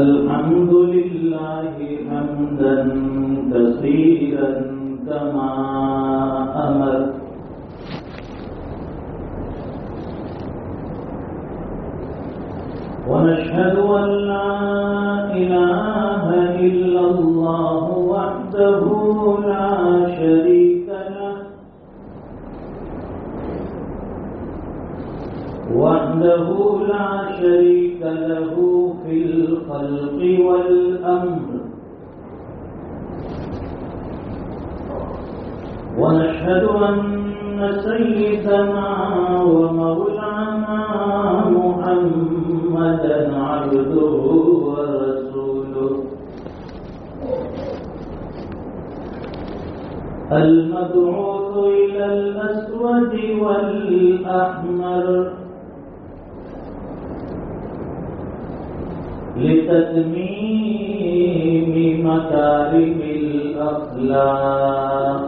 الحمد لله حمدا كثيرا كما أمر ونشهد أن لا إله إلا الله وحده لا شريك له في الخلق والأمر ونشهد أن سيدنا ومولانا محمدا عبده ورسوله المبعوث إلى الأسود والأحمر لتتميم مكارم الأخلاق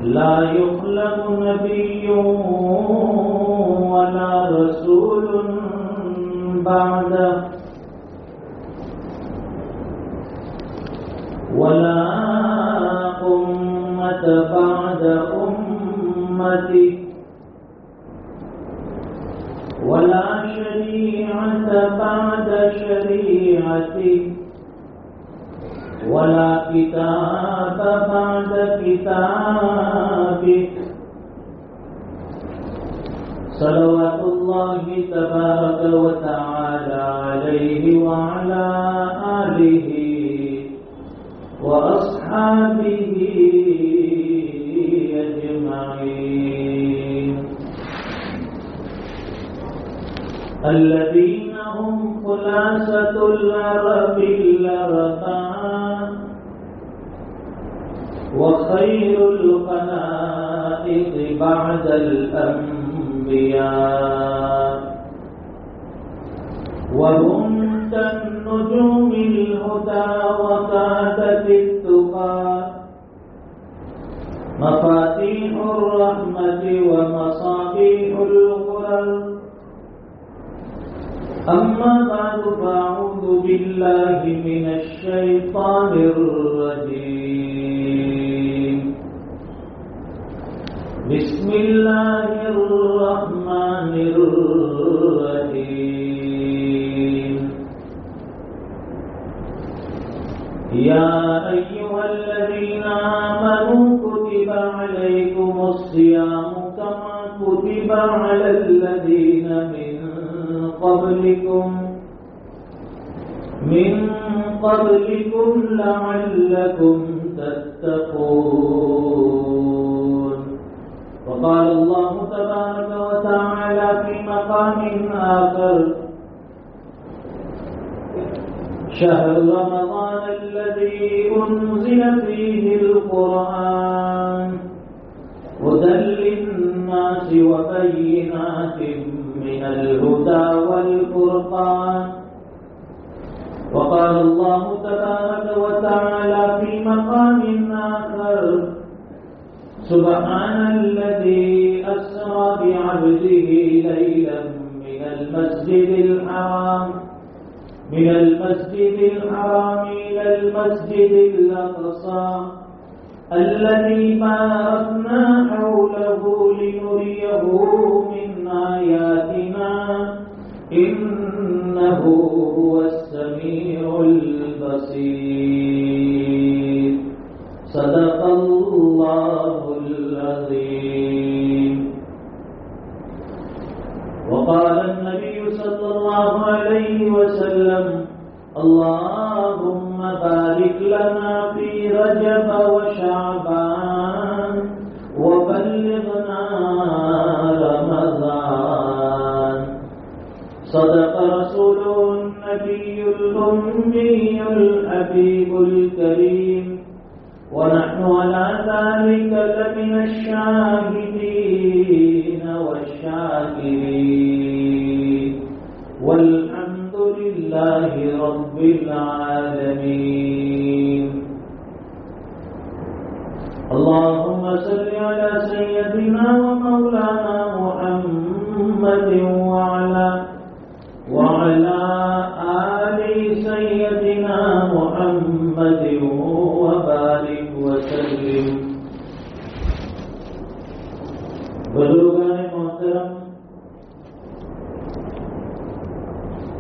لا يخلق نبي ولا رسول بعده ولا أمة بعد أمته ولا شريعة بعد شريعته ولا كتاب بعد كتابه صلوات الله تبارك وتعالى عليه وعلى آله وأصحابه أجمعين الذين هم خلاصة العرب الأربعة وخير الخلائق بعد الأنبياء وهم كالنجوم الهدى وقادة التقى مفاتيح الرحمة ومصابيح الغرر أما بعد فأعوذ بالله من الشيطان الرجيم بسم الله الرحمن الرحيم يا أيها الذين آمنوا كتب عليكم الصيام كما كتب على الذين من قبلكم لعلكم تتقون وقال الله تبارك وتعالى في مقام آخر شهر رمضان الذي أنزل فيه القرآن هدى للناس وبينات من الهدى والفرقان وقال الله تبارك وتعالى في مقام آخر سبحان الذي أسرى بعبده ليلا من المسجد الحرام إلى المسجد الأقصى الذي باركنا حوله لنريه من آياتنا إنه هو السميع البصير صدق الله العظيم وقال النبي صلى الله عليه وسلم اللهم بارك لنا في رجب وشعبان وبلغنا رمضان صدق رسوله النبي الأمي الحبيب الكريم ونحن على ذلك لمن الشاهدين والشاكرين والحمد لله رب العالمين اللهم صل على سيدنا محمد وعلى آل سيدنا محمد وبارك وسلم. بزرگان محترم،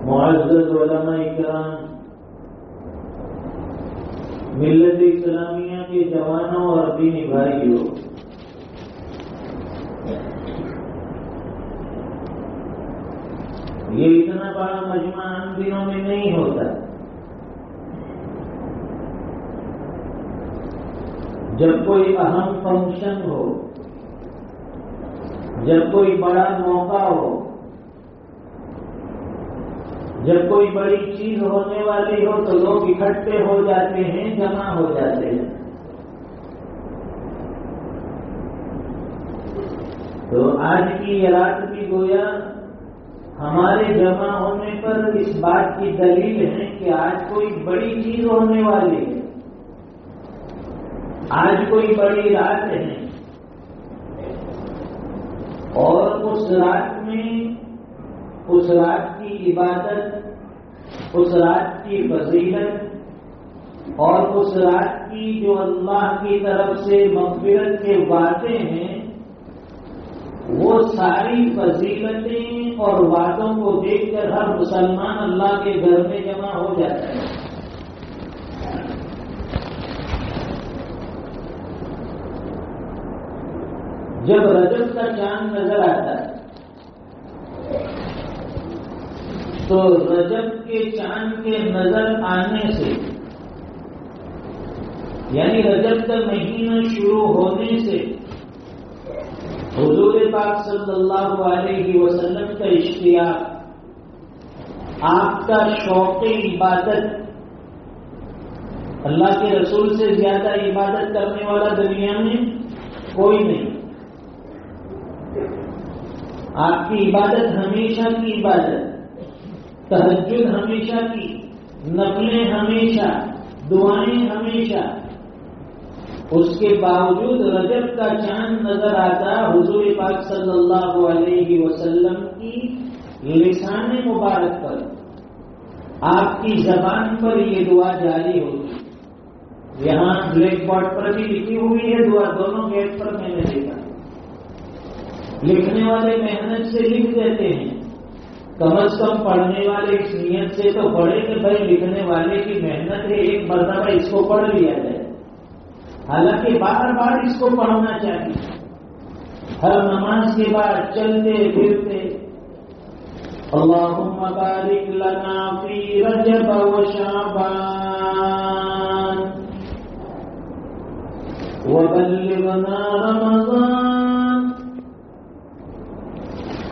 معزز علماء کرام، ملت اسلامیہ کے جوانوں اور دینی بھائیوں، یہ اتنا بڑا مجمع عام دنوں میں نہیں ہوتا. جب کوئی اہم فنکشن ہو، جب کوئی بڑا موقع ہو، جب کوئی بڑی چیز ہونے والی ہو تو لوگ اکٹھے ہو جاتے ہیں، جمع ہو جاتے ہیں. تو آج کی یہ رات بھی گویا ہمارے جمع ہونے پر اس بات کی دلیل ہے کہ آج کوئی بڑی چیز ہونے والی ہے، آج کوئی بڑی رات ہے. اور اس رات میں اس رات کی عبادت، اس رات کی فضیلت اور اس رات کی جو اللہ کی طرف سے مغفرت کے وعدے ہیں، وہ ساری فضیلتیں اور وعدوں کو دیکھ کر ہر مسلمان اللہ کے گھر میں جمع ہو جاتا ہے. جب رجب کا چاند نظر آتا ہے تو رجب کے چاند کے نظر آنے سے، یعنی رجب کا مہینہ شروع ہونے سے حضور پاک صلی اللہ علیہ وسلم کا اشتیاق، آپ کا شوق عبادت، اللہ کے رسول سے زیادہ عبادت کرنے والا دنیا میں کوئی نہیں. آپ کی عبادت ہمیشہ کی عبادت، تہجد ہمیشہ کی، نفلیں ہمیشہ، دعائیں ہمیشہ. اس کے باوجود رجب کا چاند نظر آتا، حضور پاک صلی اللہ علیہ وسلم کی لسان مبارک پر، آپ کی زبان پر یہ دعا جاری ہوگی. یہاں بلیک بورڈ پر بھی لکھی ہوئی ہے دعا، دونوں گیٹ پر میں نے دیکھا. لکھنے والے محنت سے لکھ دیتے ہیں، کم از کم پڑھنے والے اس نیت سے تو پڑھے کہ بھائی لکھنے والے کی محنت ہے، ایک مرتبہ اس کو پڑھ لیا جائے. حالانکہ بار بار اس کو پڑھنا چاہیے، ہر نماز کے بعد چلتے پھرتے. اللہم بارک لنا فی رجب و شعبان وبلغنا رمضان.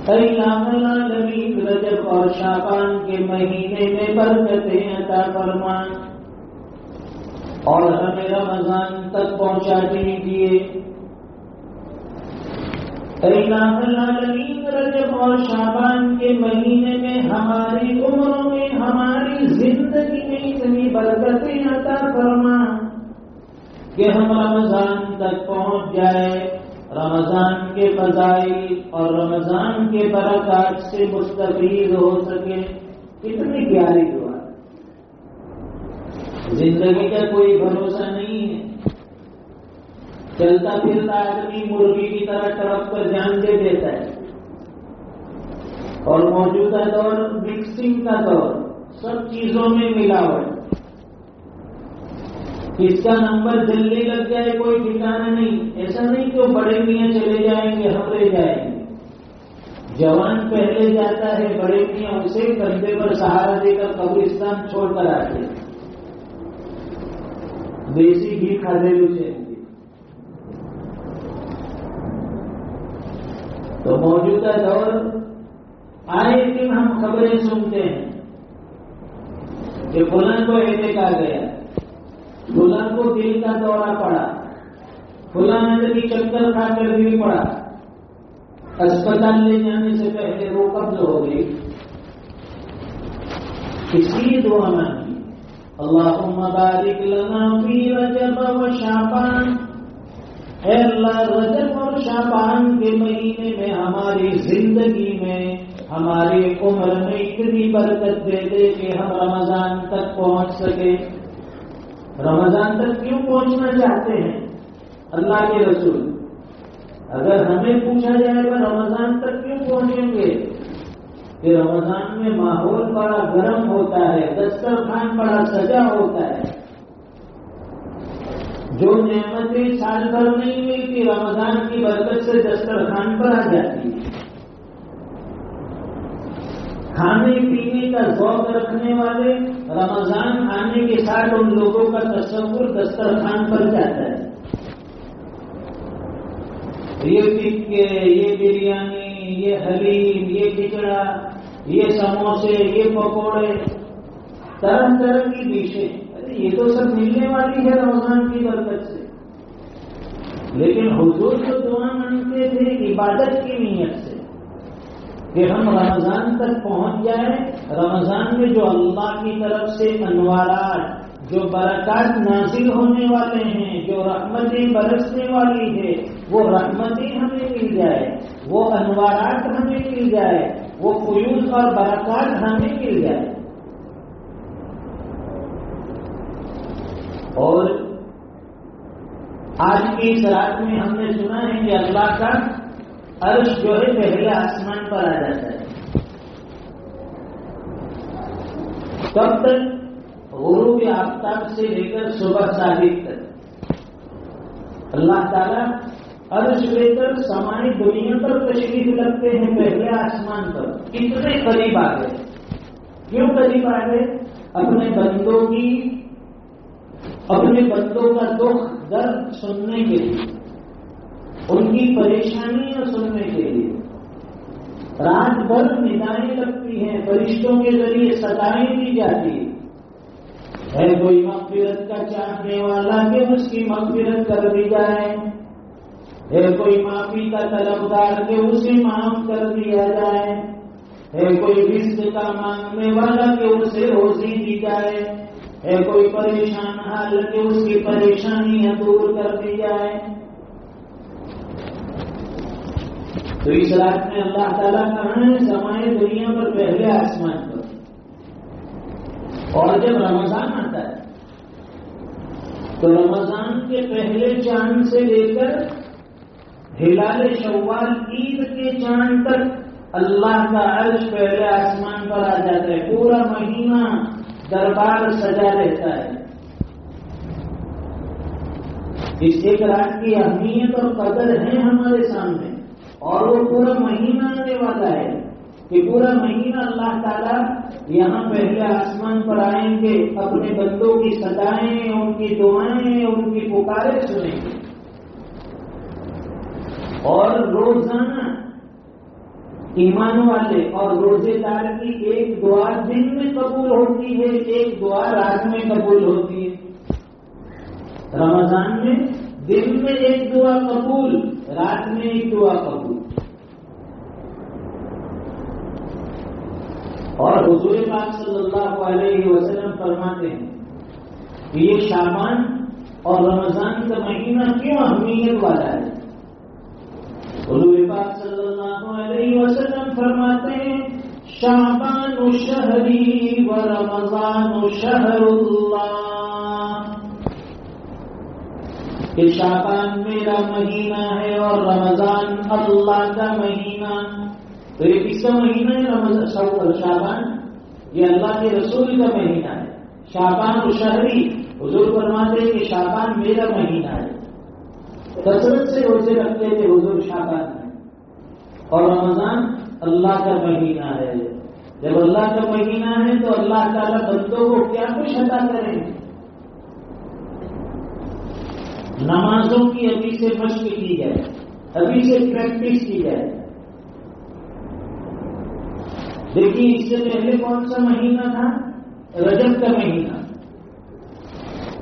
اے الہ العالمین، رجب اور شعبان کے مہینے میں برکتیں عطا فرما اور ہمیں رمضان تک پہنچا دیجیے. اے الہ العالمین، رجب اور شعبان کے مہینے میں ہماری عمروں میں، ہماری زندگی میں اتنی برکتیں عطا فرما کہ ہم رمضان تک پہنچ جائے، رمضان کے فضائل اور رمضان کے برکات سے مستفید ہو سکے. کتنی پیاری دعا. زندگی کا کوئی بھروسہ نہیں ہے، چلتا پھرتا آدمی مرغی کی طرح تڑپ کر جان دے دیتا ہے. اور موجودہ دور مکسنگ کا دور، سب چیزوں میں ملاوٹ. کس کا نمبر جلدی لگ جائے کوئی ٹھکانا نہیں. ایسا نہیں کہ بڑے میاں چلے جائیں گے ہم رہ جائیں گے. جوان پہلے جاتا ہے، بڑے میاں اسے کندھے پر سہارا دے کر قبرستان چھوڑ کر آتے ہیں. دیسی گھی کھادے سے. تو موجودہ دور آئے دن ہم خبریں سنتے ہیں کہ فلاں کو انتقال گیا، فلاں کو دل کا دورہ پڑا، فلاں ندی چکر کھا کر گر پڑا، اسپتال لے جانے سے پہلے وہ قبض ہو گئی. اسی دعا مانگی، اللہم بارک لنا فی رجب و شعبان. اے اللہ رجب اور شعبان کے مہینے میں ہماری زندگی میں ہماری عمر میں اتنی برکت دے دے کہ ہم رمضان تک پہنچ سکے. رمضان تک کیوں پہنچنا چاہتے ہیں اللہ کے رسول؟ اگر ہمیں پوچھا جائے گا رمضان تک کیوں پہنچیں گے، کہ رمضان میں ماحول بڑا گرم ہوتا ہے، دسترخوان بڑا سجا ہوتا ہے. جو نعمتیں سال بھر نہیں ملتی رمضان کی برکت سے دسترخوان پر آ جاتی ہے. کھانے پینے کا ذوق رکھنے والے رمضان آنے کے ساتھ ان لوگوں کا تصور دسترخوان پر جاتا ہے. یہ ٹکے، یہ بریانی، یہ حلیم، یہ کھچڑا، یہ سموسے، یہ پکوڑے، طرح طرح کی ڈشیں، یہ تو سب ملنے والی ہے رمضان کی برکت سے. لیکن حضور تو دعا مانگتے تھے عبادت کی نیت سے کہ ہم رمضان تک پہنچ جائیں. رمضان میں جو اللہ کی طرف سے انوارات، جو برکات نازل ہونے والے ہیں، جو رحمتیں برسنے والی ہے، وہ رحمتیں ہمیں مل جائے، وہ انوارات ہمیں مل جائے، وہ فیوض اور برکات ہمیں مل جائے. اور آج کی اس رات میں ہم نے سنا ہے کہ اللہ کا عرش جو ہے پہلے آسمان پر آ جاتا ہے. کب تک؟ غروب آفتاب سے لے کر صبح صادق تک. اللہ تعالیٰ عرش لے کر سمائی دنیا پر تشریف رکھتے ہیں پہلے آسمان پر. کتنے قریب آ گئے. کیوں قریب آ گئے؟ اپنے بندوں کا دکھ درد سننے کے لیے، ان کی پریشانیاں سننے کے لیے. رات بھر ندائیں لگتی ہیں، فرشتوں کے ذریعے ستائیں دی جاتی ہے کوئی مغفرت کا چاہنے والا کہ اس کی مغفرت کر دی جائے، ہے کوئی معافی کا طلبگار کہ اسے معاف کر دیا جائے، ہے کوئی رزق کا مانگنے والا کہ اسے روزی دی جائے، ہے کوئی پریشان حال کہ اس کی پریشانیاں دور کر دی جائے. تو اس رات میں اللہ تعالیٰ کہاں ہے؟ سمائے دنیا پر پہلے آسمان پر. اور جب رمضان آتا ہے تو رمضان کے پہلے چاند سے لے کر ہلال شوال عید کے چاند تک اللہ کا عرش پہلے آسمان پر آ جاتا ہے. پورا مہینہ دربار سجا رہتا ہے. اس ایک رات کی اہمیت اور قدر ہے ہمارے سامنے، اور وہ پورا مہینہ آنے والا ہے کہ پورا مہینہ اللہ تعالیٰ یہاں پہلے آسمان پر آئیں گے، اپنے بندوں کی صدائیں، ان کی دعائیں، ان کی پکاریں سنیں گے. اور روزانہ ایمان والے اور روزے دار کی ایک دعا دن میں قبول ہوتی ہے، ایک دعا رات میں قبول ہوتی ہے. رمضان میں دن میں ایک دعا قبول، رات میں ایک دعا قبول. اور حضور پاک صلی اللہ علیہ وسلم فرماتے ہیں کہ یہ شعبان اور رمضان کا مہینہ کیوں اہمیت والا ہے. حضور پاک صلی اللہ علیہ وسلم فرماتے ہیں شعبان شہری و رمضان شہر اللہ، کہ شعبان میرا مہینہ ہے اور رمضان اللہ کا مہینہ. تو یہ کس کا مہینہ ہے؟ شعبان یہ اللہ کے رسول کا مہینہ ہے. شعبان شہری، حضور فرماتے ہیں کہ شعبان میرا مہینہ ہے. کثرت سے روزے رکھتے تھے حضور شعبان میں. اور رمضان اللہ کا مہینہ ہے. جب اللہ کا مہینہ ہے تو اللہ تعالیٰ بندوں کو کیا کچھ عطا کریں. نمازوں کی ابھی سے مشق کی جائے، ابھی سے پریکٹس کی جائے. دیکھیے اس سے پہلے کون سا مہینہ تھا؟ رجب کا مہینہ.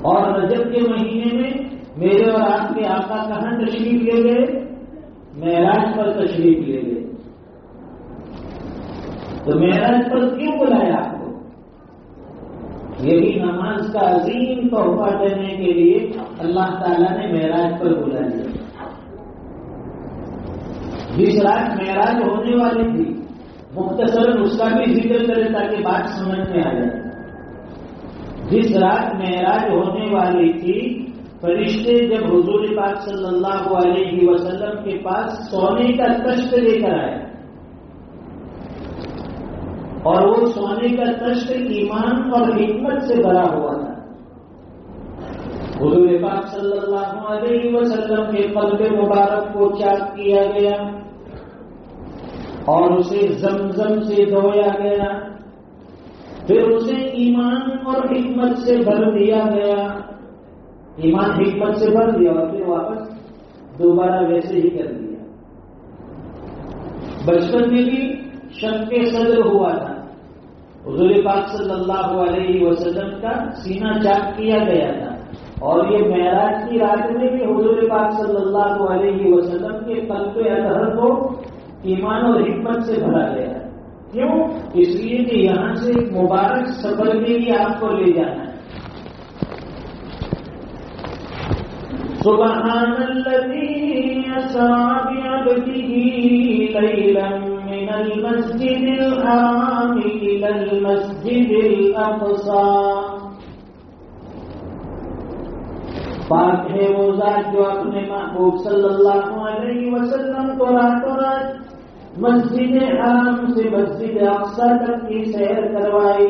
اور رجب کے مہینے میں میرے اور آپ کے آقا کہاں تشریف لے گئے؟ معراج پر تشریف لے گئے. تو معراج پر کیوں بلایا آپ کو؟ یہی نماز کا عظیم تحفہ دینے کے لیے اللہ تعالیٰ نے معراج پر بلا لیا. جس رات معراج ہونے والی تھی مختصراً اس کا بھی ذکر کرے تاکہ بات سمجھ میں آ جائے. جس رات معراج ہونے والی تھی فرشتے جب حضور پاک صلی اللہ علیہ وسلم کے پاس سونے کا تشت لے کر آئے اور وہ سونے کا تشت ایمان اور حکمت سے بھرا ہوا تھا. حضور پاک صلی اللہ علیہ وسلم کے قلب مبارک کو چاک کیا گیا اور اسے زمزم سے دھویا گیا، پھر اسے ایمان اور حکمت سے بھر دیا گیا. ایمان حکمت سے بھر دیا اور پھر واپس دوبارہ ویسے ہی کر دیا. بچپن میں بھی شک کے صدر ہوا تھا. حضور پاک صلی اللہ علیہ وسلم کا سینہ چاک کیا گیا تھا اور یہ معراج کی رات میں بھی حضور پاک صلی اللہ علیہ وسلم کے قلب اطہر کو ایمان اور حکمت سے بھرا گیا. کیوں؟ اس لیے کہ یہاں سے ایک مبارک سفر کے لیے آپ کو لے جانا ہے. سبحان الذی اسری بعبدہ لیلا من المسجد الحرام الی المسجد الاقصی. پاک ہے وہ ذات جو اپنے محبوب صلی اللہ علیہ وسلم کو راتوں رات مسجد حرام سے مسجد اقصی تک کی سیر کروائی.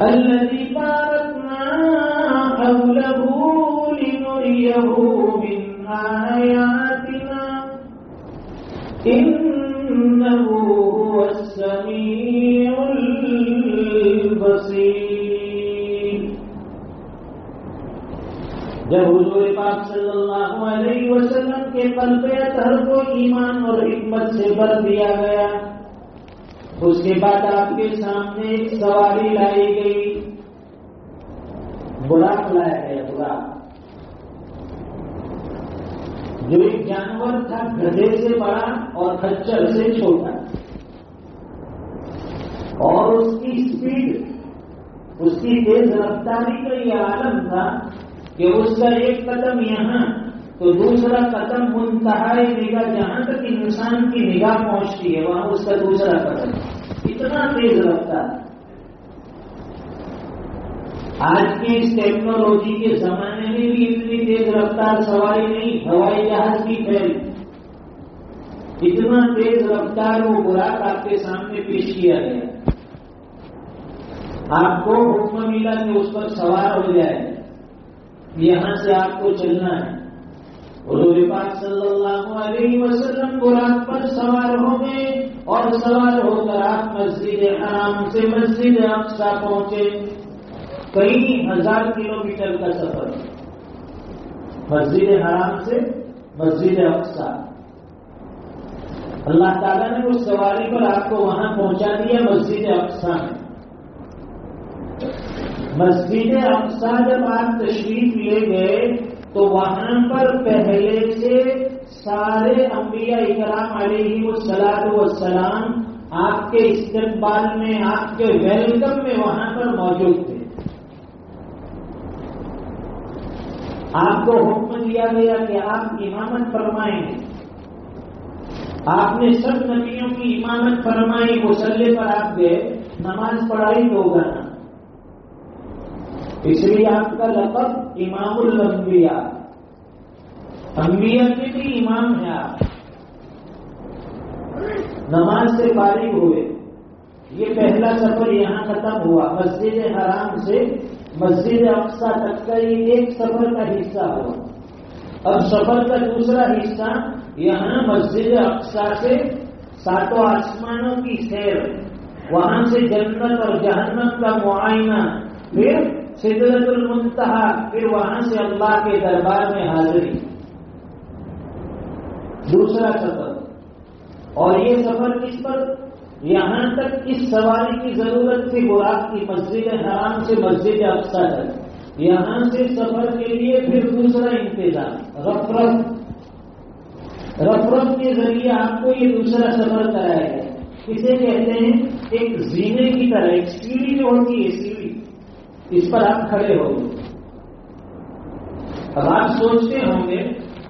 الذی بارکنا حولہ لنریہ من آیاتنا انہ هو السمیع البصیر. جب حضور پاک صلی اللہ علیہ وسلم کے قلب اطہر کو ایمان اور حکمت سے بھر دیا گیا، اس کے بعد آپ کے سامنے ایک سواری لائی گئی، براق لایا گیا. براق جو ایک جانور تھا گدھے سے بڑا اور خچر سے چھوٹا، اور اس کی اسپیڈ، اس کی تیز رفتاری کا یہ عالم تھا کہ اس کا ایک قدم یہاں تو دوسرا قدم منتہائی نگاہ، جہاں تک انسان کی نگاہ پہنچتی ہے وہاں اس کا دوسرا قدم. اتنا تیز رفتار. آج کی اس ٹیکنالوجی کے زمانے میں بھی اتنی تیز رفتار سواری نہیں، ہوائی جہاز کی پھیل. اتنا تیز رفتار وہ براق آپ کے سامنے پیش کیا گیا. آپ کو حکم ملا کہ اس پر سوار ہو جائے، یہاں سے آپ کو چلنا ہے. حضور پاک صلی اللہ علیہ وسلم براق پر سوار ہو گئے اور سوار ہو کر آپ مسجد حرام سے مسجد اقصی پہنچے. کئی ہزار کلومیٹر کا سفر مسجد حرام سے مسجد اقصی. اللہ تعالیٰ نے اس سواری پر آپ کو وہاں پہنچا دیا مسجد اقصی میں. مسجد اقصی جب آپ تشریف لے گئے تو وہاں پر پہلے سے سارے انبیاء اکرام علیہ الصلوۃ والسلام آپ کے استقبال میں، آپ کے ویلکم میں وہاں پر موجود تھے. آپ کو حکم دیا گیا کہ آپ امامت فرمائیں. آپ نے سب نبیوں کی امامت فرمائی. مصلی پر آپ گئے، نماز پڑھائی تو ہوگا نا، اس لیے آپ کا لقب امام الانبیاء، انبیاء کے بھی امام ہیں آپ. نماز سے فارغ ہوئے، یہ پہلا سفر یہاں ختم ہوا. مسجد حرام سے مسجد اقصی تک کا یہ ایک سفر کا حصہ ہوا. اب سفر کا دوسرا حصہ یہاں مسجد اقصی سے ساتوں آسمانوں کی سیر، وہاں سے جنت اور جہنم کا معائنہ، پھر سدرۃ المنتہا، پھر وہاں سے اللہ کے دربار میں حاضری. دوسرا سفر. اور یہ سفر کس پر؟ یہاں تک اس سواری کی ضرورت تھی براق کی، مسجد حرام سے مسجد اقصی تک. یہاں سے سفر کے لیے پھر دوسرا انتظام، رفرف کے ذریعے آپ کو یہ دوسرا سفر کرایا گیا. اسے کہتے ہیں ایک زینے کی طرح، ایک سیڑھی جو ہوتی ہے، سیڑھی، اس پر آپ کھڑے ہو گئے. اب آپ سوچتے ہوں گے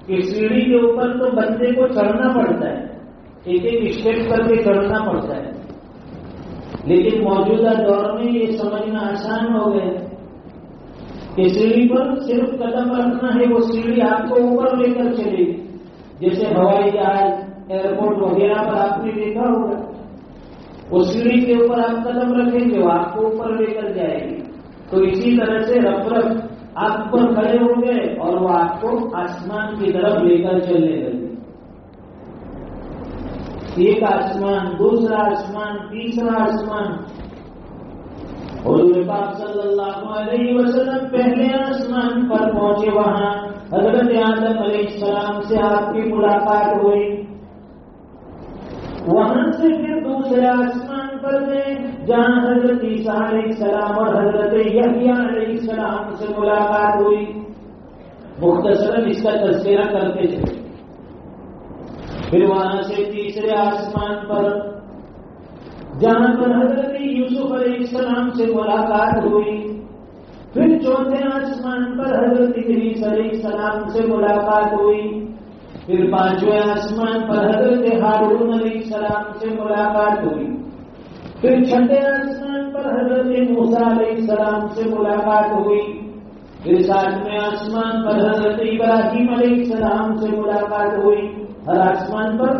کہ سیڑھی کے اوپر تو بندے کو چڑھنا پڑتا ہے، ایک ایک اسٹیپ کر کے چڑھنا پڑتا ہے، لیکن موجودہ دور میں یہ سمجھنا آسان ہو گیا کہ سیڑھی پر صرف قدم رکھنا ہے، وہ سیڑھی آپ کو اوپر لے کر چلے گی. جیسے ہوائی جہاز، ایئرپورٹ وغیرہ پر آپ نے دیکھا ہوگا، اس سیڑھی کے اوپر آپ قدم رکھیں گے وہ آپ کو اوپر لے کر جائے گی. تو اسی طرح سے رب آپ پر کھڑے ہو گئے اور وہ آپ کو آسمان کی طرف لے کر چلنے لگے. ایک آسمان، دوسرا آسمان، تیسرا آسمان. حضور پاک صلی اللہ علیہ وسلم پہلے آسمان پر پہنچے، وہاں حضرت آدم علیہ السلام سے آپ کی ملاقات ہوئی. وہاں سے پھر دوسرے آسمان پر گئے جہاں حضرت عیسیٰ علیہ السلام اور حضرت یحییٰ علیہ السلام سے ملاقات ہوئی. مختصراً اس کا تذکرہ کرتے چلے. پھر وہاں سے تیسرے آسمان پر جہاں پر حضرت یوسف علیہ السلام سے ملاقات ہوئی. پھر چوتھے آسمان پر حضرت ادریس علیہ السلام سے ملاقات ہوئی. پھر پانچویں آسمان پر حضرت ہارون علیہ السلام سے ملاقات ہوئی. پھر چھٹے آسمان پر حضرت موسیٰ علیہ السلام سے ملاقات ہوئی. پھر ساتویں آسمان پر حضرت ابراہیم علیہ السلام سے ملاقات ہوئی. ہر آسمان پر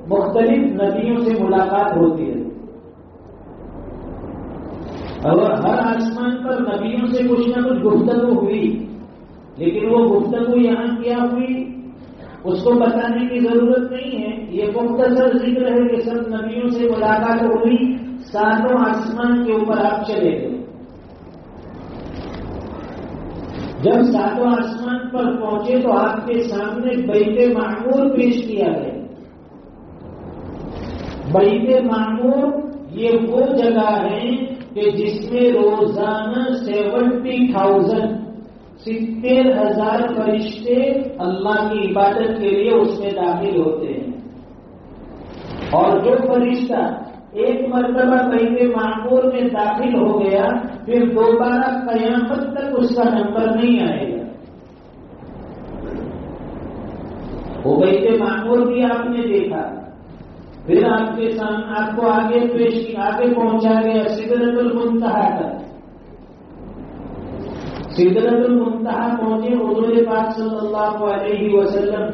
مختلف نبیوں سے ملاقات ہوتی ہے، اور ہر آسمان پر نبیوں سے کچھ نہ کچھ گفتگو ہوئی. لیکن وہ گفتگو یہاں کیا ہوئی اس کو بتانے کی ضرورت نہیں ہے. یہ مختصر ذکر ہے کہ سب نبیوں سے ملاقات ہوئی، ساتوں آسمان کے اوپر آپ چلے گئے. جب ساتوں آسمان پر پہنچے تو آپ کے سامنے بیت معمور پیش کیا گیا. بیت معمور یہ وہ جگہ ہے کہ جس میں روزانہ 70,000 فرشتے اللہ کی عبادت کے لیے اس میں داخل ہوتے ہیں. اور جو فرشتہ ایک مرتبہ بیت معمور میں داخل ہو گیا پھر دوبارہ قیامت تک اس کا نمبر نہیں آئے گا. وہ بیت معمور بھی آپ نے دیکھا، پھر آپ کے سامنے آپ کو آگے پہنچا گیا سدرۃ المنتہا تک. سدرۃ المنتہا پہنچے، حضور پاک صلی اللہ علیہ وسلم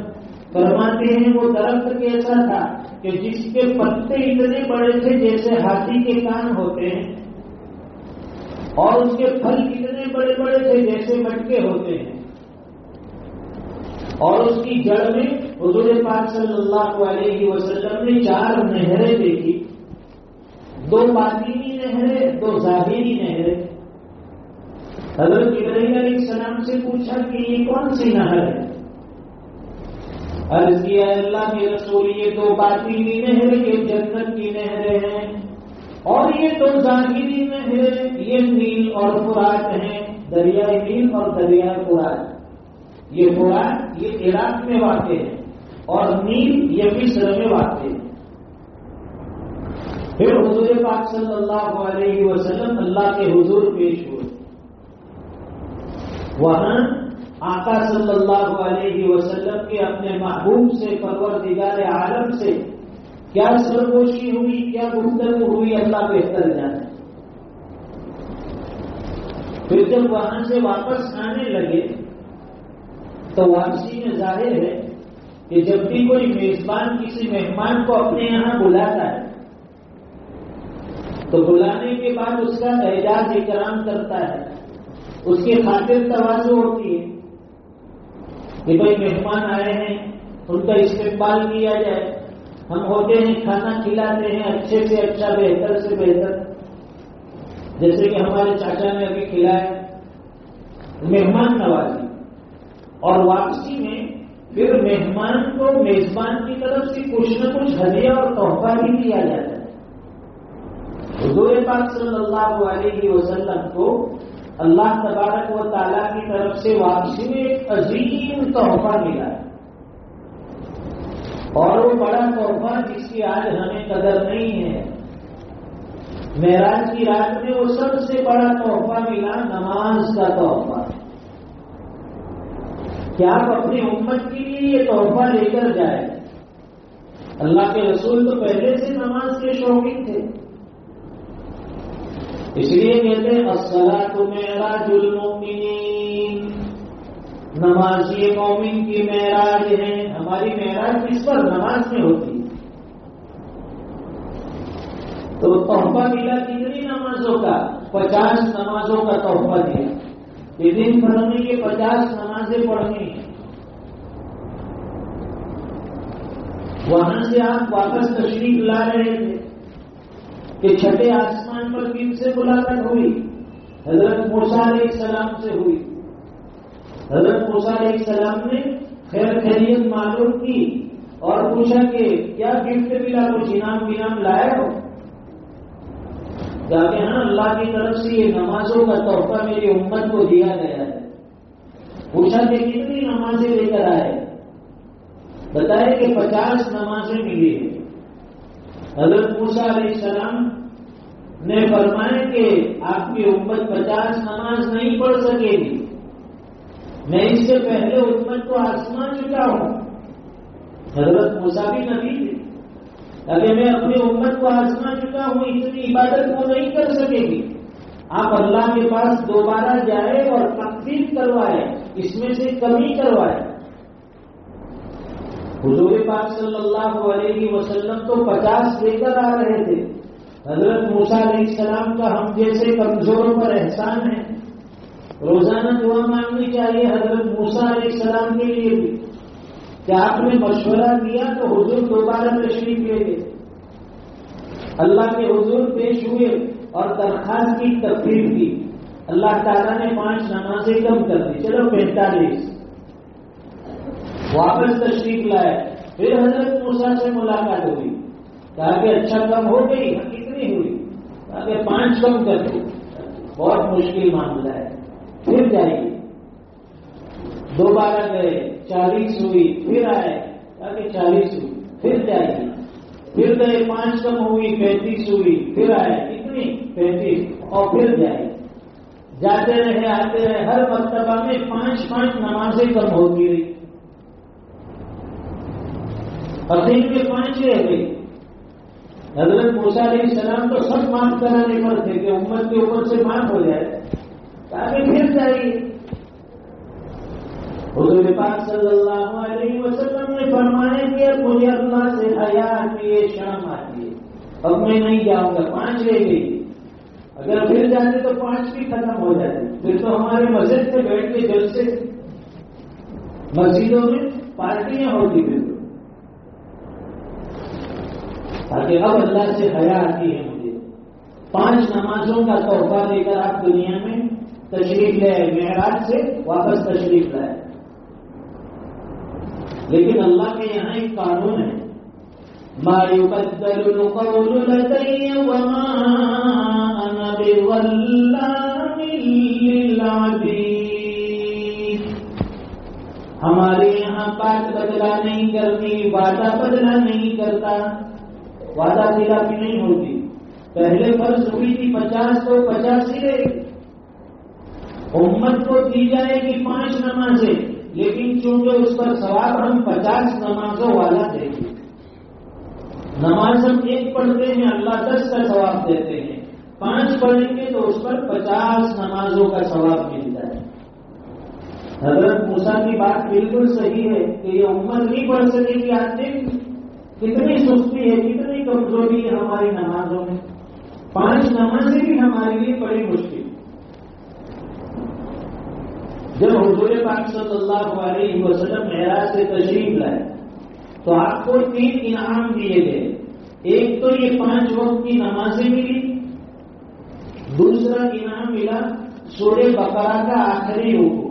فرماتے ہیں وہ درخت کیسا تھا کہ جس کے پتے اتنے بڑے تھے جیسے ہاتھی کے کان ہوتے ہیں، اور اس کے پھل اتنے بڑے بڑے تھے جیسے مٹکے ہوتے ہیں، اور اس کی جڑ میں حضور پاک صلی اللہ علیہ وسلم نے 4 نہریں دیکھی، 2 باطنی نہریں، 2 ظاہری نہریں. حضرت ابراہیم علیہ السلام سے پوچھا کہ یہ کون سی نہر ہے؟ عرض کیا اللہ کے رسول یہ 2 باطنی نہریں یہ جنت کی نہریں ہیں، اور یہ 2 ظاہری نہریں یہ نیل اور فرات ہیں، دریائے نیل اور دریائے فرات. یہ فرات یہ عراق میں واقع ہے اور نیل یہ مصر میں واقع ہے. پھر حضور پاک صلی اللہ علیہ وسلم اللہ کے حضور پیش ہوئے. وہاں آقا صلی اللہ علیہ وسلم کے اپنے محبوب سے پروردگار عالم سے کیا سرگوشی ہوئی، کیا گفتگو ہوئی، اللہ بہتر جانے. پھر جب وہاں سے واپس آنے لگے تو واپسی میں ظاہر ہے کہ جب بھی کوئی میزبان کسی مہمان کو اپنے یہاں بلاتا ہے تو بلانے کے بعد اس کا اعزاز اکرام کرتا ہے، اس کی خاطر تواضع ہوتی ہے کہ بھائی مہمان آئے ہیں ان کا استقبال کیا جائے. ہم ہوتے ہیں کھانا کھلاتے ہیں اچھے سے اچھا، بہتر سے بہتر، جیسے کہ ہمارے چاچا نے ابھی کھلایا، مہمان نوازی. اور واپسی میں پھر مہمان کو میزبان کی طرف سے کچھ نہ کچھ ہدیہ اور تحفہ بھی دیا جاتا ہے. حضور پاک صلی اللہ علیہ وسلم کو اللہ تبارک و تعالیٰ کی طرف سے واپسی میں ایک عظیم تحفہ ملا ہے، اور وہ بڑا تحفہ جس کی آج ہمیں قدر نہیں ہے. معراج کی رات میں وہ سب سے بڑا تحفہ ملا نماز کا تحفہ. کہ آپ اپنی امت کے لیے یہ تحفہ لے کر جائیں. اللہ کے رسول تو پہلے سے نماز کے شوقین تھے، اس لیے کہتے ہیں الصلاۃ معراج المؤمنین، نماز یہ مومن کی معراج ہے. ہماری معراج کس پر؟ نماز میں ہوتی ہے. تو تحفہ ملا کتنی نمازوں کا؟ 50 نمازوں کا تحفہ دیا کہ دن بھر میں یہ 50 نمازیں پڑھنی ہیں. وہاں سے آپ واپس تشریف لا رہے تھے کہ چھٹے آسمان پر کن سے ملاقات ہوئی؟ حضرت موسیٰ علیہ السلام سے ہوئی. حضرت موسیٰ علیہ السلام نے خیر خیریت معلوم کی اور پوچھا کہ کیا گفٹ ملا، کچھ انعام لائے ہو؟ کہ ہاں اللہ کی طرف سے یہ نمازوں کا تحفہ میری امت کو دیا گیا ہے. پوچھا کہ کتنی نمازیں لے کر آئے؟ بتائے کہ 50 نمازیں ملی ہیں. حضرت موسیٰ علیہ السلام نے فرمایا کہ آپ کی امت 50 نماز نہیں پڑھ سکے گی، میں اس سے پہلے امت کو آزما چکا ہوں. حضرت موسیٰ بھی نبی تھے، اگر میں اپنی امت کو آزما چکا ہوں، اتنی عبادت وہ نہیں کر سکے گی. آپ اللہ کے پاس دوبارہ جائے اور تخفیف کروائے، اس میں سے کمی کروائے. حضور پاک صلی اللہ علیہ وسلم تو 50 لے کر آ رہے تھے. حضرت موسیٰ علیہ السلام کا ہم جیسے کمزوروں پر احسان ہے، روزانہ دعا مانگنی چاہیے حضرت موسیٰ علیہ السلام کے لیے بھی کہ آپ نے مشورہ دیا تو حضور دوبارہ تشریف لے گئے. اللہ کے حضور پیش ہوئے اور درخواست کی تفریح کی. اللہ تعالیٰ نے 5 نمازیں کم کر دی، چلو 45. واپس تشریف لائے، پھر حضرت موسیٰ سے ملاقات ہوئی، کہا کہ اچھا کم ہو گئی، کتنی ہوئی؟ کہا کہ 5 کم کر دی. بہت مشکل معاملہ ہے، پھر جائیے. دوبارہ گئے، 40 ہوئی، پھر آئے، کہا کہ 40 ہوئی، پھر جائیے. پھر گئے، 5 کم ہوئی، 35 ہوئی، پھر آئے، کتنی؟ 35، اور پھر جائیے. جاتے رہے، آتے رہے، ہر مرتبہ میں 5 نمازیں کم ہوتی رہی. اخیر میں 5 رہ گئی. حضرت موسیٰ علیہ السلام تو سب معاف کرانے پر تھے کہ امت کے اوپر سے معاف ہو جائے، تاکہ پھر جائیے. حضور پاک صلی اللہ علیہ وسلم نے فرمایا کہ مجھے اللہ سے حیا آتی ہے، شرم آتی ہے، اب میں نہیں جاؤں گا. 5 رہ گئی. اگر پھر جاتے تو 5 بھی ختم ہو جاتے. پھر تو ہمارے مسجد پہ بیٹھ کے جلسے، مسجدوں میں پارٹیاں ہوتی پھر، تاکہ اب اللہ سے حیا آتی ہے مجھے. 5 نمازوں کا تحفہ لے کر آپ دنیا میں تشریف لائے، معراج سے واپس تشریف لائے. لیکن اللہ کے یہاں ایک قانون ہے، ما يبدل القول لدي وما انا بظلام للعبید. ہمارے یہاں بات بدلا نہیں کرتی، وعدہ بدلا نہیں کرتا، وعدہ خلافی نہیں ہوتی. پہلے فرض ہوئی تھی 50 تو 50 ہی رہے. امت کو دی جائے گی 5 نمازیں، لیکن چونکہ اس پر ثواب ہم 50 نمازوں والا دیں گے. نماز ہم 1 پڑھتے ہیں، اللہ 10 کا ثواب دیتے ہیں. 5 پڑھیں گے تو اس پر 50 نمازوں کا ثواب ملتا ہے. حضرت موسیٰ کی بات بالکل صحیح ہے کہ یہ امت نہیں پڑھ سکے گی. آج دن کتنی سستی ہے، کتنی کمزوری ہے ہماری نمازوں میں. 5 نمازیں بھی ہمارے لیے بڑی مشکل. جب حضور پاک صلی اللہ علیہ وسلم معراج سے تشریف لائے تو آپ کو 3 انعام دیے گئے. ایک تو یہ 5 وقت کی نمازیں ملی، دوسرا انعام ملا سورہ بقرہ کا آخری رکوع.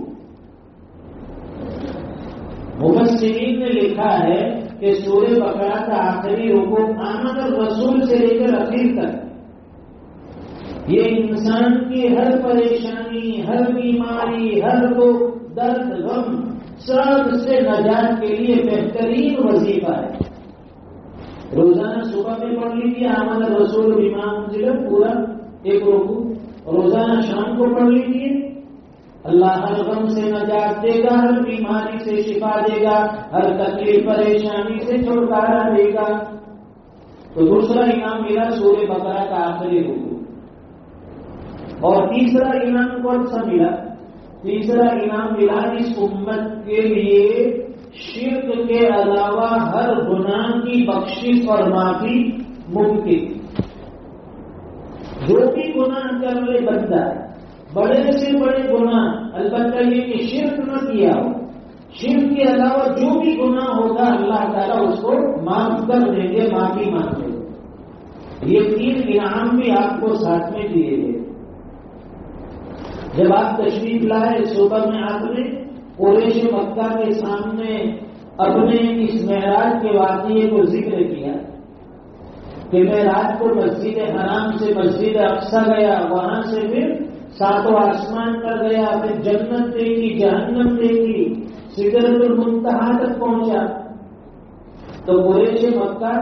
مفسرین نے لکھا ہے کہ سورہ بقرہ کا آخری رکوع آمد الرسول سے لے کر اخیر تک یہ انسان کی ہر پریشانی، ہر بیماری، ہر درد، غم، سب سے نجات کے لیے بہترین وظیفہ ہے. روزانہ صبح میں پڑھ لیجیے آمد الرسول بما انزل پورا ایک رکوع، روزانہ شام کو پڑھ لیجیے اللہ ہر غم سے نجات دے گا، ہر بیماری سے شفا دے گا، ہر تکلیف پریشانی سے چھٹکارا دے گا۔ تو دوسرا انعام ملا سورہ بقرہ کا آخری رکوع۔ اور تیسرا انعام کون سا ملا؟ تیسرا انعام ملا اس امت کے لیے شرک کے علاوہ ہر گناہ کی بخشش اور معافی ممکن۔ جو بھی گناہ کر لے بندہ، بڑے سے بڑے گناہ، البتہ یہ کہ شرک نہ کیا ہو، شرک کے علاوہ جو بھی گناہ ہوگا اللہ تعالیٰ اس کو معاف کر دیں گے، معافی مانگ لیں گے۔ یہ تین انعام بھی آپ کو ساتھ میں دیے گئے۔ جب آپ تشریف لائے صبح میں آپ نے قریش مکہ کے سامنے اپنے اس معراج کے واقعے کو ذکر کیا کہ میں رات کو مسجد حرام سے مسجد اقصی گیا، وہاں سے پھر ساتوں آسمان پر گیا، پھر جنت دیکھی، جہنم دیکھی، سدرۃ المنتہا تک پہنچا۔ تو قریش مکہ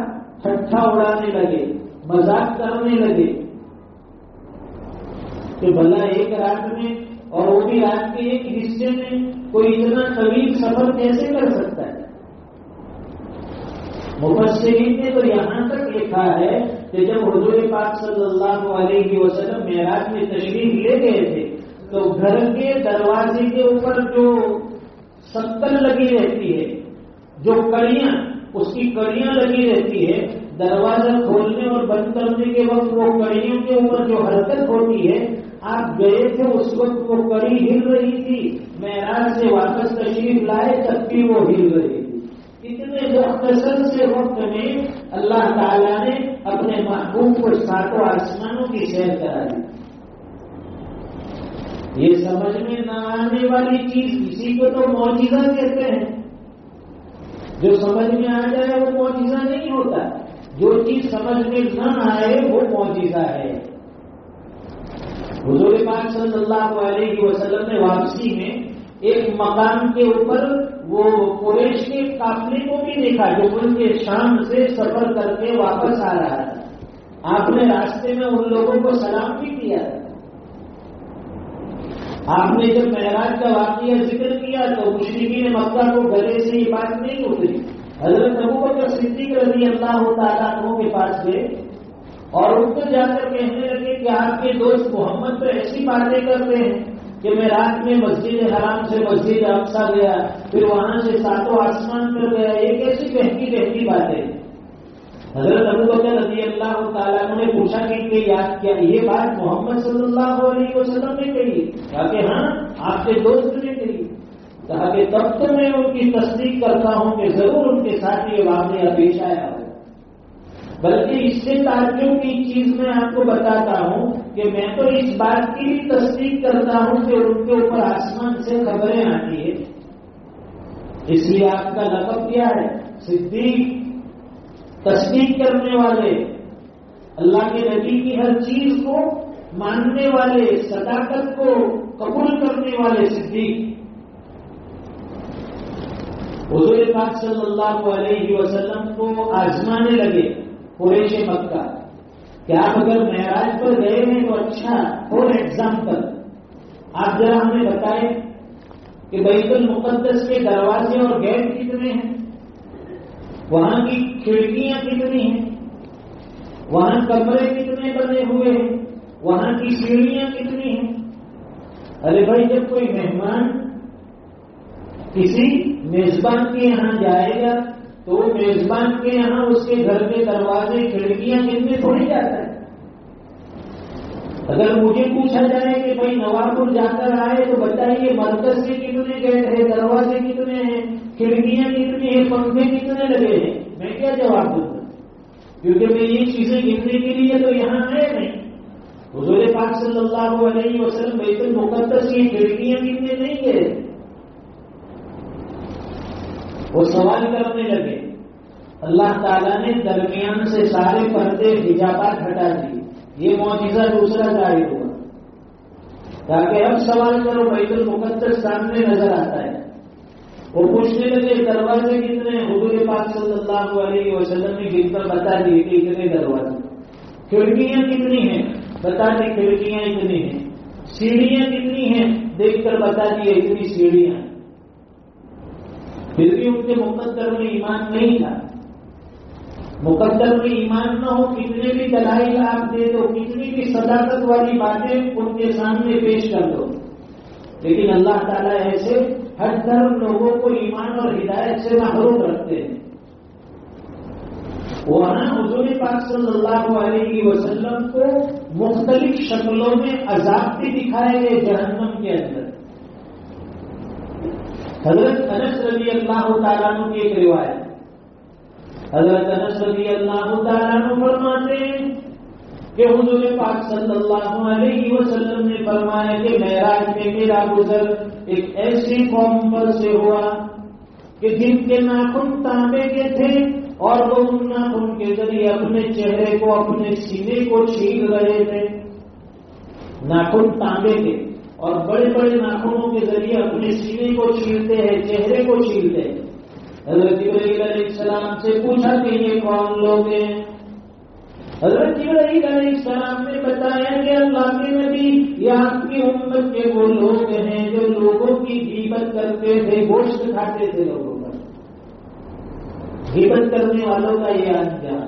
ٹھٹھا اڑانے لگے، مذاق کرنے لگے کہ بھلا ایک رات میں، اور وہ بھی رات کے ایک حصے میں، کوئی اتنا طویل سفر کیسے کر سکتا ہے؟ مفسرین نے تو یہاں تک لکھا ہے کہ جب حضور پاک صلی اللہ علیہ وسلم معراج میں تشریف لے گئے تھے تو گھر کے دروازے کے اوپر جو ستر لگی رہتی ہے، جو کڑیاں، اس کی کڑیاں لگی رہتی ہے، دروازہ کھولنے اور بند کرنے کے وقت وہ کڑیوں کے اوپر جو حرکت ہوتی ہے، آپ گئے تھے اس وقت وہ کڑی ہل رہی تھی، معراج سے واپس تشریف لائے تب بھی وہ ہل رہی تھی۔ اتنے مختصر سے وقت میں اللہ تعالیٰ نے اپنے محبوب کو ساتوں آسمانوں کی سیر کرا دی۔ یہ سمجھ میں نہ آنے والی چیز، کسی کو تو معجزہ کہتے ہیں۔ جو سمجھ میں آ جائے وہ معجزہ نہیں ہوتا، جو چیز سمجھ میں نہ آئے وہ معجزہ ہے۔ حضور پاک صلی اللہ علیہ وسلم نے واپسی میں ایک مقام کے اوپر وہ قریش کے قافلے کو بھی دیکھا جو ملک شام سے سفر کر کے واپس آ رہا تھا۔ آپ نے راستے میں ان لوگوں کو سلام بھی کیا۔ آپ نے جب معراج کا واقعہ ذکر کیا تو مشرکین مکہ کو گلے سے یہ بات نہیں اتری۔ حضرت ابوبکر صدیق رضی اللہ تعالیٰ عنہ کے پاس گئے اور ان کو جا کر کہنے لگے کہ آپ کے دوست محمد تو ایسی باتیں کرتے ہیں کہ میں رات میں مسجد حرام سے مسجد اقصی گیا، پھر وہاں سے ساتوں آسمان پر گیا، یہ کیسی بہتی بہتی باتیں۔ حضرت ابوبکر رضی اللہ تعالیٰ عنہ نے پوچھا کہ یاد کیا یہ بات محمد صلی اللہ علیہ وسلم نے کہی؟ کہا کہ ہاں آپ کے دوست نے کہی۔ کہا کہ تب تو میں ان کی تصدیق کرتا ہوں کہ ضرور ان کے ساتھ یہ واقعہ پیش آیا ہو، بلکہ اس سے تعجب کی چیز میں آپ کو بتاتا ہوں کہ میں تو اس بات کی بھی تصدیق کرتا ہوں کہ ان کے اوپر آسمان سے خبریں آتی ہیں۔ اس لیے آپ کا لقب کیا ہے؟ صدیق، تصدیق کرنے والے، اللہ کے نبی کی ہر چیز کو ماننے والے، صداقت کو قبول کرنے والے صدیق۔ حضور پاک صلی اللہ علیہ وسلم کو آزمانے لگے قریش مکہ کہ آپ اگر معراج پر گئے ہیں تو اچھا، فور ایگزامپل آپ ذرا ہمیں بتائیں کہ بیت المقدس کے دروازے اور گیٹ کتنے ہیں، وہاں کی کھڑکیاں کتنی ہیں، وہاں کمرے کتنے بنے ہوئے ہیں، وہاں کی سیڑھیاں کتنی ہیں۔ ارے بھائی جب کوئی مہمان کسی میزبان کے یہاں جائے گا تو میزبان کے یہاں اس کے گھر کے دروازے کھڑکیاں کتنے تھوڑی جاتا ہے۔ اگر مجھے پوچھا جائے کہ بھائی نوابپور جا کر آئے تو بتائیے مرکز کے کتنے گیٹ ہیں، دروازے کتنے ہیں، کھڑکیاں کتنی ہیں، پنکھے کتنے لگے ہیں، میں کیا جواب دوں گا؟ کیونکہ میں یہ چیزیں گننے کے لیے تو یہاں ہے نہیں۔ حضور پاک صلی اللہ علیہ وسلم بیت المقدس کی کھڑکیاں کتنے نہیں گئے، وہ سوال کرنے لگے۔ اللہ تعالیٰ نے درمیان سے سارے پردے حجابات ہٹا دیے، یہ معجزہ دوسرا ظاہر ہوا تاکہ اب سوال کرو بیت المقدس سامنے نظر آتا ہے۔ وہ پوچھنے لگے دروازے کتنے ہیں، حضور پاک صلی اللہ علیہ وسلم نے گن کر بتا دیے کہ اتنے دروازے۔ کھڑکیاں کتنی ہیں، بتا دی کھڑکیاں اتنی ہیں۔ سیڑھیاں کتنی ہیں، دیکھ کر بتا دیا اتنی سیڑھیاں، پھر بھی ان کے مقدر میں ایمان نہیں تھا. مقدر میں ایمان نہ ہو، کتنے بھی دلائل آپ دے دو، کتنی بھی صداقت والی باتیں ان کے سامنے پیش کر دو، لیکن اللہ تعالیٰ ایسے ہر طرف لوگوں کو ایمان اور ہدایت سے محروم رکھتے ہیں. وہاں حضور پاک صلی اللہ علیہ وسلم کو مختلف شکلوں میں عذاب بھی دکھائے گئے جہنم کے اندر. حضرت انس رضی اللہ تعالیٰ عنہ کی ایک روایت، حضرت انس رضی اللہ تعالیٰ عنہ فرماتے ہیں کہ حضور پاک صلی اللہ علیہ وسلم نے فرمایا کہ معراج میں میرا گزر ایک ایسی قوم پر سے ہوا کہ جن کے ناخن تانبے کے تھے اور وہ ان ناخن کے ذریعے اپنے چہرے کو، اپنے سینے کو چھیل رہے تھے. ناخن تانبے کے اور بڑے بڑے ناخنوں کے ذریعے اپنے سینے کو چھیلتے ہیں، چہرے کو چھیلتے ہیں. حضرت جبرائیل علیہ السلام سے پوچھا کہ یہ کون لوگ ہیں؟ حضرت جبرائیل علیہ السلام نے بتایا کہ اللہ کے نبی، یہ آپ کی امت کے وہ لوگ ہیں جو لوگوں کی غیبت کرتے تھے، گوشت کھاتے تھے لوگوں کا. غیبت کرنے والوں کا یہ انجام.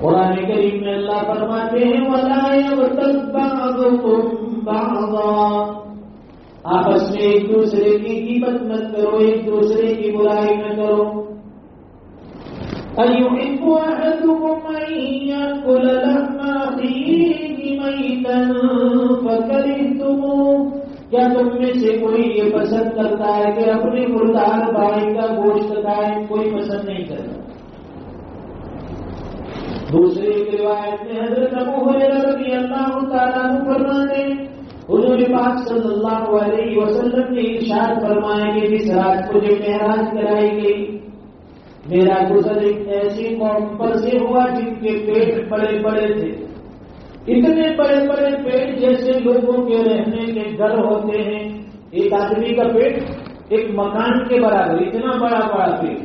قرآن کریم میں اللہ فرماتے ہیں وَلَا يَغْتَبْ بَعْضُكُمْ بَعْضًا، آپس میں ایک دوسرے کی غیبت مت کرو، ایک دوسرے کی برائی نہ کرو. أَيُحِبُّ أَحَدُكُمْ أَن يَأْكُلَ لَحْمَ أَخِيهِ مَيْتًا فَكَرِهْتُمُوهُ، کیا تم میں سے کوئی یہ پسند کرتا ہے کہ اپنے مردار بھائی کا گوشت کھائے؟ کوئی پسند نہیں کرتا. دوسری ایک روایت میں حضرت ابو ہریرہ رضی اللہ تعالیٰ عنہ فرماتے ہیں حضور پاک صلی اللہ علیہ وسلم نے ارشاد فرمایا کہ جس رات کو جو معراج کرائی گئی، میرا گزر ایک ایسی قوم پر سے ہوا جن کے پیٹ بڑے بڑے تھے، اتنے بڑے بڑے پیٹ جیسے لوگوں کے رہنے کے گھر ہوتے ہیں. ایک آدمی کا پیٹ ایک مکان کے برابر، اتنا بڑا بڑا پیٹ،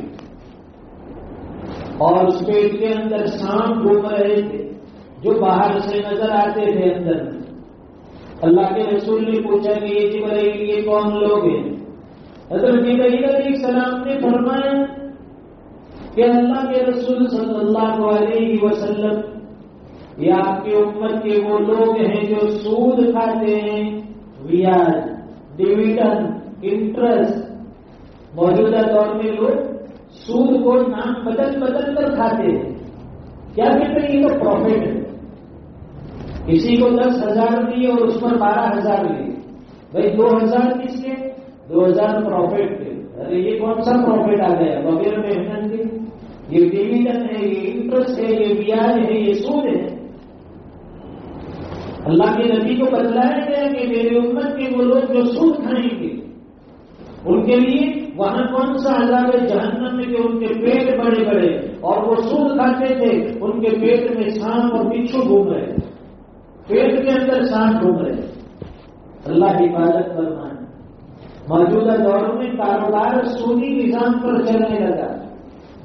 اور اس پیٹ کے اندر سانپ گھوم رہے تھے جو باہر سے نظر آتے تھے اندر میں. اللہ کے رسول نے پوچھا کہ یہ جبرائیل یہ کون لوگ ہیں؟ حضرت جبرائیل علیہ السلام نے فرمایا کہ اللہ کے رسول صلی اللہ علیہ وسلم، یہ آپ کی امت کے وہ لوگ ہیں جو سود کھاتے ہیں، بیاج، ڈویڈنڈ، انٹرسٹ. موجودہ دور میں لوگ سود کو نام بدل بدل کر کھاتے ہیں. کیا کہتے ہیں؟ یہ تو پروفٹ ہے. کسی کو 10,000 دیے اور اس پر 12,000 لیے. بھائی 2,000 کس کے؟ 2,000 پروفٹ کے. ارے یہ کون سا پروفٹ آ گیا بغیر محنت کے؟ یہ ڈویڈنڈ ہے، یہ انٹرسٹ ہے، یہ بیاج ہے، یہ سود ہے. اللہ کے نبی کو بتلایا گیا کہ میری امت کے وہ لوگ جو سود کھائیں گے ان کے لیے وہاں کون سا عذاب ہے؟ جہنم میں کہ ان کے پیٹ بڑے بڑے، اور وہ سود کھاتے تھے، ان کے پیٹ میں سانپ اور بچھو گھوم رہے، پیٹ کے اندر سانپ گھوم رہے. اللہ حفاظت فرمائے. موجودہ دور میں کاروبار سودی نظام پر چلنے لگا.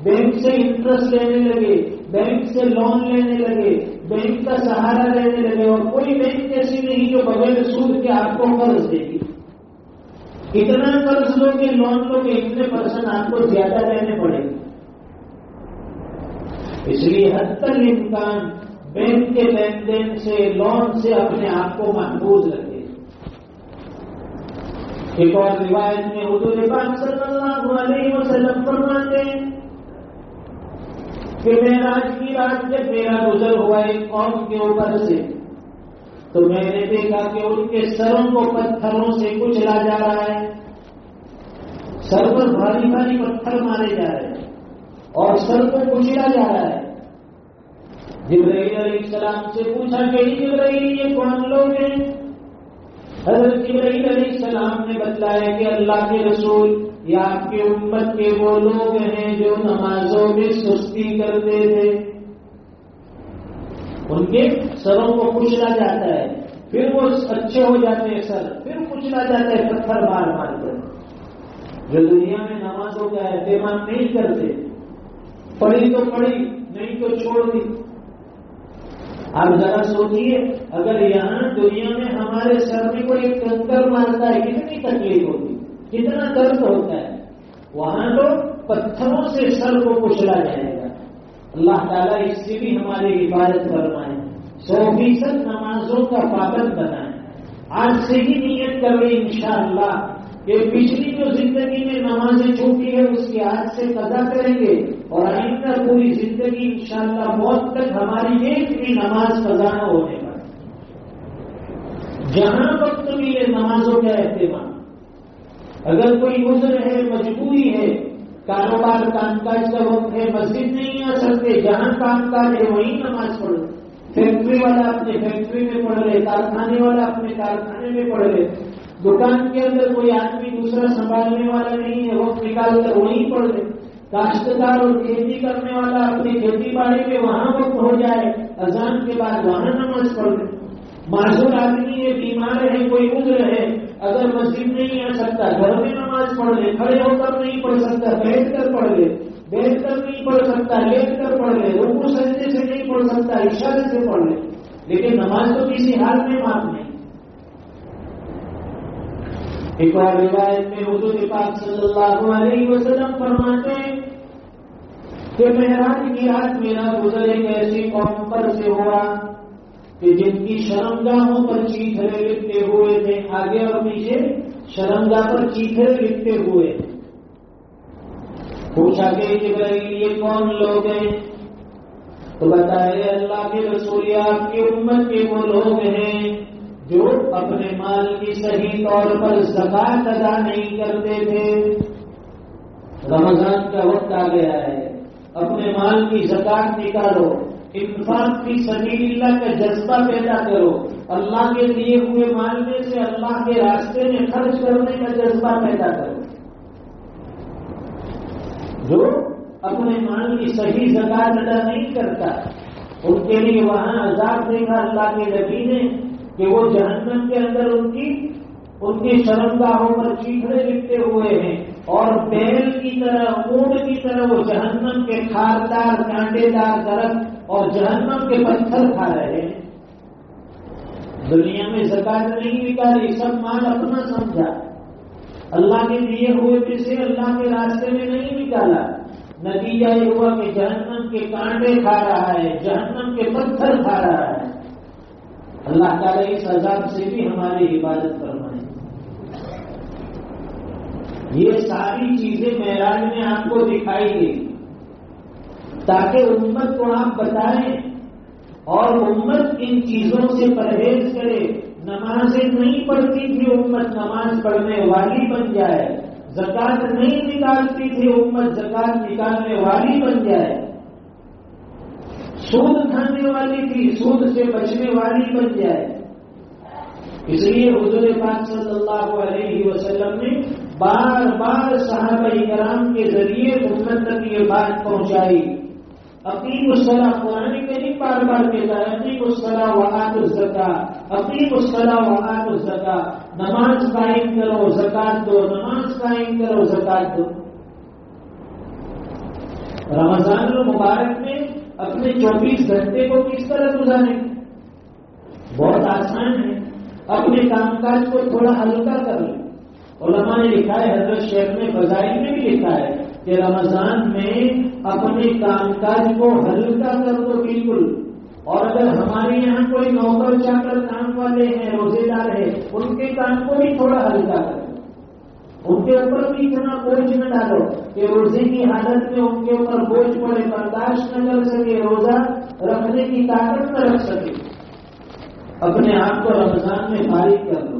بینک سے انٹرسٹ لینے لگے، بینک سے لون لینے لگے، بینک کا سہارا لینے لگے، اور کوئی بینک ایسی نہیں جو بغیر سود کے آپ کو قرض دے گی. اتنا قرض لو کہ لون لو کہ اتنے % آپ کو زیادہ لینے پڑے گی. اس لیے حد تک امکان بینک کے لین دین سے، لون سے اپنے آپ کو محفوظ رکھے. ایک اور روایت میں حضور پاک صلی اللہ علیہ وسلم فرماتے ہیں کہ معراج کی رات جب میرا گزر ہوا ایک قوم کے اوپر سے، تو میں نے دیکھا کہ ان کے سروں کو پتھروں سے کچلا جا رہا ہے. سر پر بھاری بھاری پتھر مارے جا رہے ہیں اور سر کو کچلا جا رہا ہے. جبرائیل علیہ السلام سے پوچھا کہ جبرائیل یہ کون لوگ ہیں؟ حضرت جبرائیل علیہ السلام نے بتلایا کہ اللہ کے رسول، یہ آپ کی امت کے وہ لوگ ہیں جو نمازوں میں سستی کرتے تھے. ان کے سروں کو کچلا جاتا ہے، پھر وہ اچھے ہو جاتے ہیں، سر پھر کچلا جاتا ہے پتھر مار مار کر. جو دنیا میں نمازوں کا اہتمام نہیں کرتے، پڑھی تو پڑھی، نہیں تو چھوڑ دی. آپ ذرا سوچیے، اگر یہاں دنیا میں ہمارے سر میں کوئی کنکر مارتا ہے کتنی تکلیف ہوتی، کتنا درد ہوتا ہے، وہاں تو پتھروں سے سر کو کچلا جائے گا۔ اللہ تعالیٰ اس سے بھی ہماری حفاظت فرمائے، 100% نمازوں کا پابند بنائے۔ آج سے ہی نیت کر رہے انشاءاللہ کہ پچھلی جو زندگی میں نمازیں چھوٹی ہے اس کی آج سے قضا کریں گے، اور آئندہ پوری زندگی انشاءاللہ موت تک ہماری ایک بھی نماز قضا نہ ہونے پر جہاں وقت ملے نمازوں کا اہتمام۔ اگر کوئی عذر ہے، مجبوری ہے، کاروبار کام کاج کا وقت ہے، مسجد نہیں آ سکتے، جہاں کام کاج ہے وہیں نماز پڑھو۔ فیکٹری والا اپنے فیکٹری میں پڑھ رہے، کارخانے والا اپنے کارخانے میں پڑھ رہے، دکان کے اندر کوئی آدمی دوسرا سنبھالنے والا نہیں ہے، وقت نکال کر وہیں پڑھ رہے، کاشتکار اور کھیتی کرنے والا اپنی کھیتی باڑی میں وہاں وقت ہو جائے، اذان کے بعد وہاں نماز پڑھ رہے۔ معذور آدمی ہے، بیمار ہے، کوئی عذر ہے، اگر مسجد نہیں آ سکتا گھر میں نماز پڑھ لے، کھڑے ہو کر نہیں پڑھ سکتا بیٹھ کر پڑھ لے، بیٹھ کر نہیں پڑھ سکتا لیٹ کر پڑھ لے، رکوع سجدے سے نہیں پڑھ سکتا اشارے سے پڑھ لے، لیکن نماز تو کسی حال میں معاف نہیں۔ ایک اور روایت میں حضور پاک صلی اللہ علیہ وسلم فرماتے ہیں کہ معراج کی رات میرا گزر ایک ایسی قوم پر سے ہوا کہ جن کی شرمگاہوں پر چیخرے لکھتے ہوئے تھے، آگے اور پیچھے شرمگاہ پر چیخرے لکھتے ہوئے۔ پوچھا کہ جبرائیل یہ کون لوگ ہیں؟ تو بتائے اللہ کے رسول آپ کی امت کے وہ لوگ ہیں جو اپنے مال کی صحیح طور پر زکات ادا نہیں کرتے تھے۔ رمضان کا وقت آ گیا ہے، اپنے مال کی زکات نکالو، انفاق فی سبیل اللہ کا جذبہ پیدا کرو، اللہ کے دیے ہوئے مال میں سے اللہ کے راستے میں خرچ کرنے کا جذبہ پیدا کرو۔ جو اپنے مال کی صحیح زکات ادا نہیں کرتا ان کے لیے وہاں عذاب دیکھا اللہ کے نبی نے کہ وہ جہنم کے اندر ان کی شرمگاہوں پر چیخڑے لکھتے ہوئے ہیں، اور بیل کی طرح، اونٹ کی طرح وہ جہنم کے خاردار کانٹے دار درخت اور جہنم کے پتھر کھا رہے ہیں۔ دنیا میں زکات نہیں نکالی، سب مال اپنا سمجھا، اللہ کے دیے ہوئے میں سے اللہ کے راستے میں نہیں نکالا، نتیجہ یہ ہوا کہ جہنم کے کانٹے کھا رہا ہے، جہنم کے پتھر کھا رہا ہے۔ اللہ تعالیٰ اس عذاب سے بھی ہماری حفاظت فرمائے۔ یہ ساری چیزیں معراج میں آپ کو دکھائی گئی تاکہ امت کو آپ بتائیں اور امت ان چیزوں سے پرہیز کرے۔ نمازیں نہیں پڑھتی تھی امت، نماز پڑھنے والی بن جائے، زکات نہیں نکالتی تھی امت، زکات نکالنے والی بن جائے، سود کھانے والی تھی، سود سے بچنے والی بن جائے۔ اس لیے حضور پاک صلی اللہ علیہ وسلم نے بار بار صحابہ کرام کے ذریعے امت تک یہ بات پہنچائی۔ اقیموا الصلاۃ، قرآن کریم بار بار کہتا ہے اقیموا الصلاۃ وآتوا الزکاۃ، اقیموا الصلاۃ وآتوا الزکاۃ، نماز قائم کرو زکات دو، نماز قائم کرو زکات دو۔ رمضان المبارک میں اپنے 24 گھنٹے کو کس طرح گزاریں؟ بہت آسان ہے، اپنے کام کاج کو تھوڑا ہلکا کر لیں۔ علماء نے لکھا ہے، حضرت شیخ نے فضائل میں بھی لکھا ہے کہ رمضان میں اپنے کام کاج کو ہلکا کر دو بالکل، اور اگر ہمارے یہاں کوئی نوکر چاکر کام والے ہیں، روزے دار ہیں، ان کے کام کو بھی تھوڑا ہلکا کر دو، ان کے اوپر بھی اتنا بوجھ نہ ڈالو کہ روزے کی حالت میں ان کے اوپر بوجھ پڑے، برداشت نہ کر سکے، روزہ رکھنے کی طاقت نہ رکھ سکے۔ اپنے آپ کو رمضان میں فارغ کر دو۔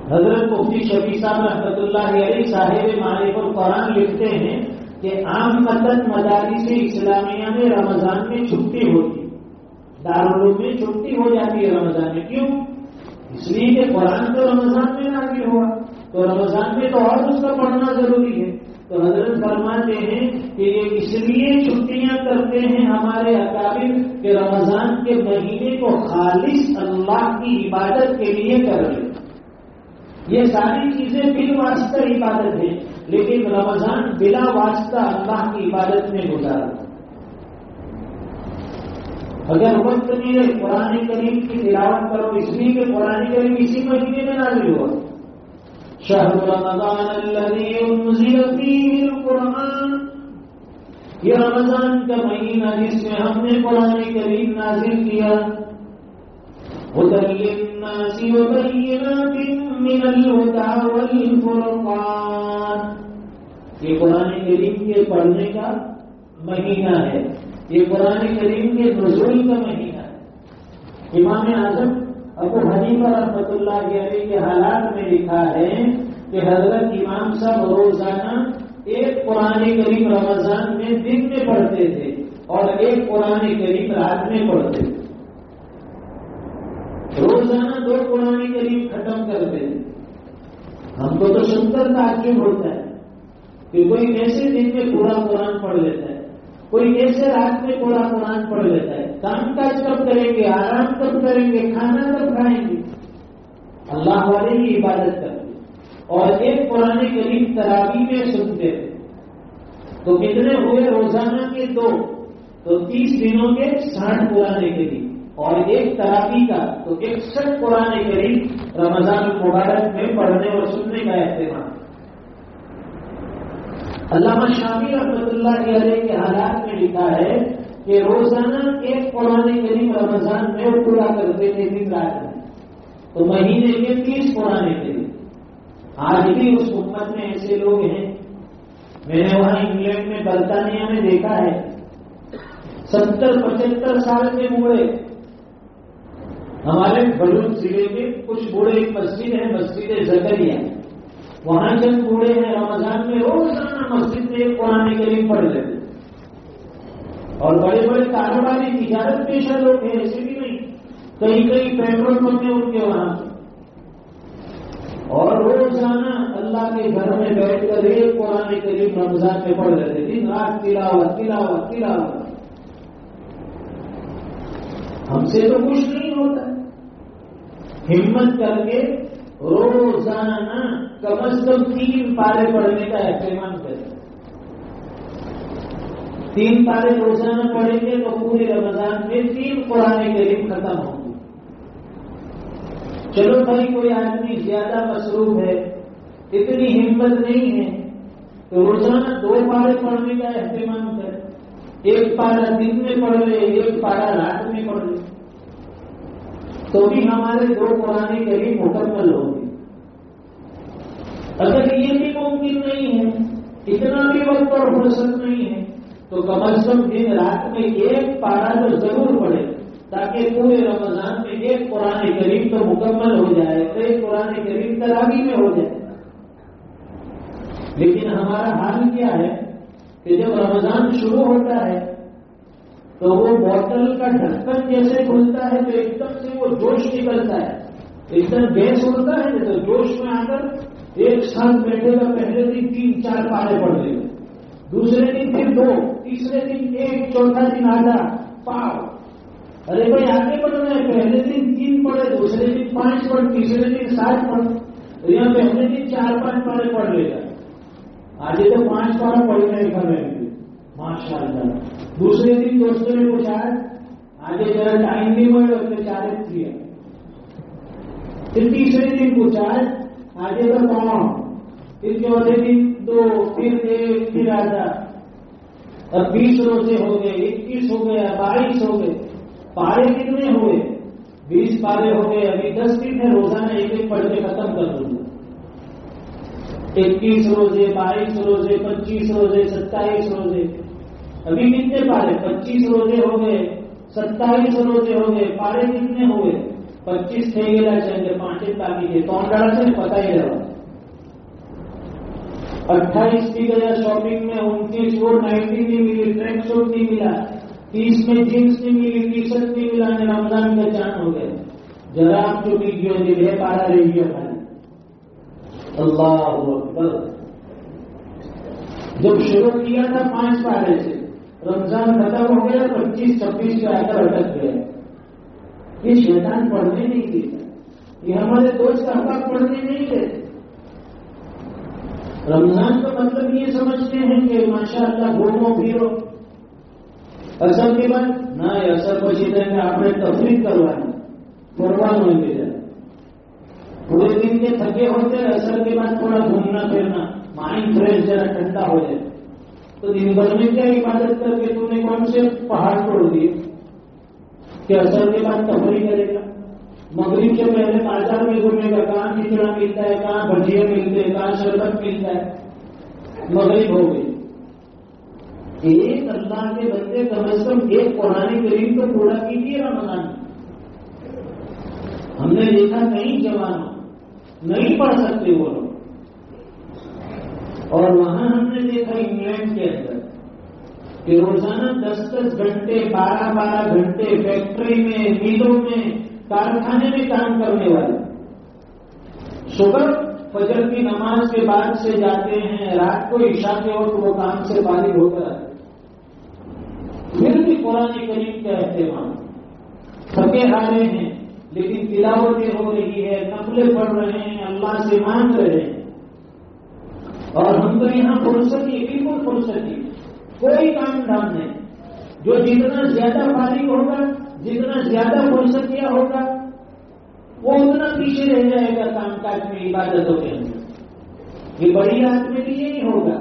حضرت مفتی شفیع صاحب رحمۃ اللہ علیہ صاحب معارف القرآن لکھتے ہیں کہ عام مدارس اسلامیہ میں رمضان میں چھٹی ہوتی، دارالعلوم میں چھٹی ہو جاتی ہے رمضان میں۔ کیوں؟ اس لیے کہ قرآن تو رمضان میں نازل ہوا، تو رمضان میں تو اور اس کا پڑھنا ضروری ہے۔ تو حضرت فرماتے ہیں کہ یہ اس لیے چھٹیاں کرتے ہیں ہمارے اکابر کہ رمضان کے مہینے کو خالص اللہ کی عبادت کے لیے کر لیں۔ یہ ساری چیزیں بلا واسطہ عبادت ہے، لیکن رمضان بلا واسطہ اللہ کی عبادت میں گزارا۔ اگر وقت ملے قرآن کریم کی تلاوت کرو، اس لیے کہ قرآن کریم اسی مہینے میں نازل ہوا. شہر رمضان الذی انزل فیہ القرآن، یہ رمضان کا مہینہ جس میں ہم نے قرآن کریم نازل کیا. ہدی للناس وبینات من الہدی والفرقان، یہ قرآن کریم کے پڑھنے کا مہینہ ہے، یہ قرآن کریم کے نزول کا مہینہ ہے. امام اعظم ابو حنیفہ رحمۃ اللہ علیہ کے حالات میں لکھا ہے کہ حضرت امام صاحب روزانہ ایک قرآن کریم رمضان میں دن میں پڑھتے تھے اور ایک قرآن کریم رات میں پڑھتے تھے. روزانہ 2 قرآن کریم ختم کرتے تھے. ہم کو تو سن کر تعجب ہوتا ہے کہ کوئی کیسے دن میں پورا قرآن پڑھ لیتا ہے، کوئی کیسے رات میں پورا قرآن پڑھ لیتا ہے. کام کاج کب کریں گے، آرام کب کریں گے، کھانا کب کھائیں گے، اللہ والے کی عبادت کرتے اور ایک قرآن کریم تراویح میں سنتے تھے. تو کتنے ہوئے روزانہ کے 2، تو 30 دنوں کے 60 قرآن کریم اور ایک تراویح کا تو 61 قرآن کریم رمضان المبارک میں پڑھنے اور سننے کا اہتمام. علامہ شامی رحمۃ اللہ علیہ کے حالات میں لکھا ہے کہ روزانہ ایک قرآن کریم رمضان میں پورا کرتے تھے دن رات میں، تو مہینے کے 30 قرآن کریم. آج بھی اس امت میں ایسے لوگ ہیں. میں نے وہاں انگلینڈ میں برطانیہ میں دیکھا ہے 70-75 سال کے بوڑھے. ہمارے بلوچ ضلع کے کچھ بوڑھے، ایک مسجد ہے مسجد زکریا، وہاں چند بوڑھے ہیں رمضان میں روزانہ مسجد میں ایک قرآن کریم پڑھ لیتے. اور بڑے بڑے کاروباری تجارت پیشہ لوگ ہیں، ایسے بھی نہیں، کئی پیٹرول پمپ ہیں ان کے وہاں. اور روزانہ اللہ کے گھر میں بیٹھ کر ایک قرآن کریم رمضان میں پڑھ لیتے، دن رات تلاوت تلاوت تلاوت. ہم سے تو کچھ نہیں ہوتا. ہمت کر کے روزانہ کم از کم 3 پارے پڑھنے کا اہتمام کریں. 3 پارے روزانہ پڑھیں گے تو پورے رمضان میں 3 قرآن کریم ختم ہوں گے. چلو بھائی کوئی آدمی زیادہ مصروف ہے، اتنی ہمت نہیں ہے، تو روزانہ 2 پارے پڑھنے کا اہتمام کریں. 1 پارا دن میں پڑھ لے، 1 پارا رات میں پڑھ لے، تو بھی ہمارے 2 قرآن کریم مکمل ہوں گے. اگر یہ بھی ممکن نہیں ہے، اتنا بھی وقت اور فرصت نہیں ہے، تو کم از کم دن رات میں 1 پارا تو ضرور پڑھے تاکہ پورے رمضان میں 1 قرآن کریم تو مکمل ہو جائے، 1 قرآن کریم تراویح میں ہو جائے. لیکن ہمارا حال کیا ہے کہ جب رمضان شروع ہوتا ہے تو وہ بوتل کا ڈھکن جیسے کھلتا ہے تو ایک دم سے وہ جوش نکلتا ہے، ایک دم گیس ہوتا ہے تو جوش میں آ کر ایک ساتھ بیٹھے گا. پہلے دن 3-4 پارے پڑھ لے گا، دوسرے دن پھر 2، تیسرے دن 1، چوتھا دن آدھا پاؤ. ارے بھائی آگے بڑھنا ہے، پہلے دن 3 پڑھے، دوسرے دن 5 پڑھ، تیسرے دن 7 پڑھ. یہاں پہلے دن 4-5 پارے پڑھ لے گا، آج تو 5 پارا پڑھنے کا میں ماشاء اللہ. دوسرے دن دوستوں نے پوچھا آج ذرا ٹائم نہیں ملے، اس نے 4 کیا. پھر تیسرے دن پوچھا آج تو 5، پھر چوتھے دن 2، پھر 1، پھر آدھا. اب 20 روزے ہو گئے، 21 ہو گئے، 22 ہو گئے. پارے کتنے ہوئے؟ 20 پارے ہو گئے. ابھی 10 دن ہے، روزانہ 1 پڑھ کے ختم کر دوں گا. 21 روزے، 22 روزے، 25 روزے، 27 روزے. ابھی کتنے پارے؟ 25 روزے ہو گئے، 27 روزے ہو گئے. پارے کتنے ہوئے؟ 25 تھے گا چاہیے، 5 باقی کے تو سے پتہ ہی رہا. 28 کی گیا شاپنگ میں، 29 وہ 19 نہیں ملی، ٹریک سوٹ نہیں ملا، 30 میں جینس نہیں ملی، ٹی شرٹ نہیں ملا، رمضان کا چاند ہو گئے. ذرا آپ جو ہے پارا رہی ہے بھائی. اللہ اکبر. جب شروع کیا تھا 5 پارے سے، رمضان ختم ہو گیا، 25-26 پہ آ کر اٹک گیا. یہ شیطان پڑھنے نہیں دیتا، یہ ہمارے دوست احباب پڑھنے نہیں دیتے. رمضان کا مطلب یہ سمجھتے ہیں کہ ماشاء اللہ گھومو پھرو. اصل کے بعد نہ اثر پچی میں آپ نے تفریح کروانا قربان ہوئے جائے پورے دن کے تھکے ہوتے اثر کے بعد تھوڑا گھومنا پھرنا مائنڈ فریش ذرا ٹھنڈا ہو جائے تو دن بھر میں کیا عبادت کر کے تم نے کون سے پہاڑ توڑ دیے کہ اثر کے بعد تفریح کرے گا. مغرب سے پہلے بازار میں گھومے گا کہاں کھچڑا ملتا ہے کہاں بھجیا ملتے ہیں کہاں شربت ملتا ہے. مغرب ہو گئی. ایک اللہ کے بندے کم از کم ایک قرآن کریم کو پورا کیجیے رمضان. ہم نے دیکھا کئی جوانوں نہیں پڑھ سکتے وہ لوگ. اور وہاں ہم نے دیکھا انگلینڈ کے اندر کہ روزانہ 10-10 گھنٹے 12-12 گھنٹے فیکٹری میں میلوں میں کارخانے میں کام کرنے والے صبح فجر کی نماز کے بعد سے جاتے ہیں رات کو عشاء کے وقت وہ کام سے فارغ ہو کر پھر بھی قرآن کریم کا اہتمام. تھکے ہارے ہیں لیکن تلاوتیں ہو رہی ہے نفلیں پڑھ رہے ہیں اللہ سے مانگ رہے ہیں. اور ہم تو یہاں فرصتی بالکل فرصتی کوئی کام دھام نہیں. جو جتنا زیادہ فارغ ہوگا جتنا زیادہ فرصتیاں ہوگا وہ اتنا پیچھے رہ جائے گا کام کاج میں عبادتوں کے اندر. یہ بڑی رات میں بھی یہی ہوگا.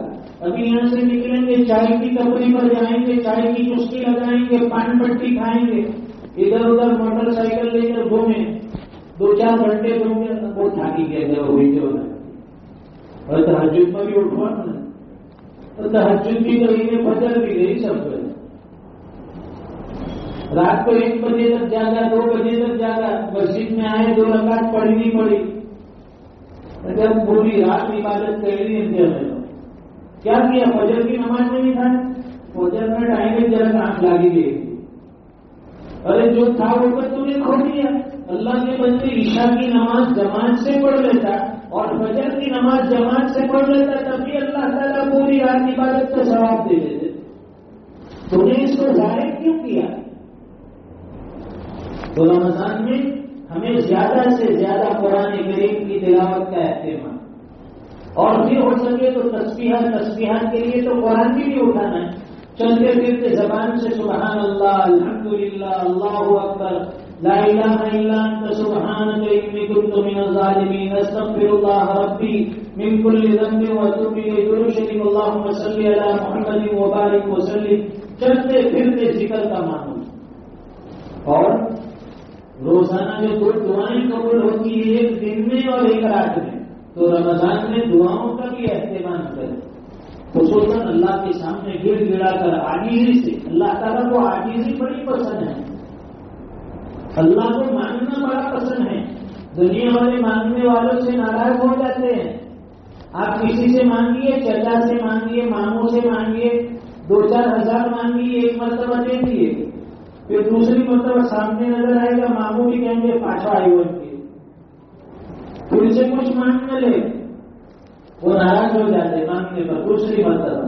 ابھی یہاں سے نکلیں گے چائے کی ٹپری پر جائیں گے چائے کی چسکی لگائیں گے پان پٹی کھائیں گے ادھر ادھر موٹر سائیکل لے کر گھومیں 2-4 گھنٹے گھومیں وہ تھاکی گئے ہوئی جو اور تہجد پر بھی اٹھوانا اور تہجد بھی کہیں فجر بھی گئی سب کچھ. رات کو 1 بجے تک جاگا 2 بجے تک جاگا مسجد میں آئے 2 رکعت پڑھنی پڑی. اگر پوری رات عبادت کرنی ہے کیا کیا فجر کی نماز میں نہیں تھا. فجر میں ٹائم ذرا آنکھ لاگی گئی. ارے جو تھا وہ تو تم نے کھو دیا. اللہ کے بندے عشاء کی نماز جماعت سے پڑھ لیتا اور فجر کی نماز جماعت سے پڑھ لیتا تب بھی اللہ تعالیٰ پوری رات عبادت کا ثواب دے دیتے. تم نے اس کو ظاہر کیوں کیا؟ تو رمضان میں ہمیں زیادہ سے زیادہ قرآن کریم کی تلاوت کا اہتمام اور بھی ہو سکے تو تسبیحات کے لیے تو قرآن بھی اٹھانا ہے. چلتے پھرتے زبان سے سبحان اللہ الحمدللہ اللہ اکبر لا الہ الا انت سبحانک انی کنت من الظالمین استغفر اللہ ربی من کل ذنب واتوب الیہ درود اللہم صلی علی محمد وبارک وسلم. چلتے پھرتے ذکر کا معمول. اور روزانہ جو 2 دعائیں قبول ہوتی ہے ایک دن میں اور ایک رات میں تو رمضان میں دعاؤں کا بھی اہتمام کریں. خصوصاً اللہ کے سامنے گر گڑا کر عاجزی سے. اللہ تعالیٰ کو عاجزی بڑی پسند ہے. اللہ کو مانگنا بڑا پسند ہے. دنیا والے مانگنے والوں سے ناراض ہو جاتے ہیں. آپ کسی سے مانگیے چچا سے مانگیے ماموں سے مانگیے 2-4 ہزار مانگیے 1 مرتبہ دے دیے پھر دوسری مرتبہ سامنے نظر آئے گا ماموں بھی کہیں گے پاچھا آئی ہوتی ہے پھر سے کچھ مانگنے لے وہ ناراض ہو جاتے مانگنے پر دوسری مرتبہ.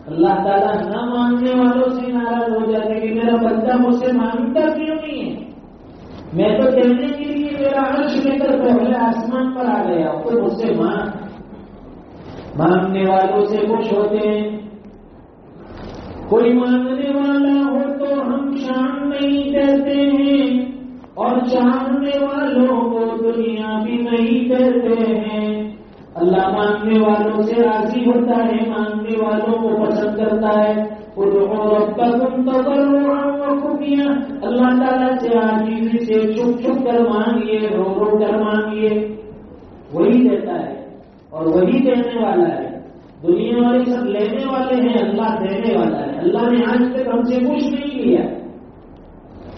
اللہ تعالیٰ نہ مانگنے والوں سے ناراض ہو جاتے کہ میرا بندہ مجھ سے مانگتا کیوں نہیں ہے. میں تو کہنے کے لیے میرا عرش لے کر پہلے آسمان پر آ گیا تو مجھ سے مانگنے والوں سے خوش ہوتے ہیں. کوئی مانگنے والا ہو تو ہم شام نہیں کہتے ہیں اور چاہنے والوں کو دنیا بھی نہیں کہتے ہیں. اللہ مانگنے والوں سے راضی ہوتا ہے مانگنے والوں کو پسند کرتا ہے. اللہ تعالیٰ سے عاجزی سے چھپ چھپ کر مانگیے رو رو کر مانگیے وہی دیتا ہے اور وہی دینے والا ہے. دنیا والے سب لینے والے ہیں اللہ دینے والا ہے. اللہ نے آج تک ہم سے کچھ نہیں لیا.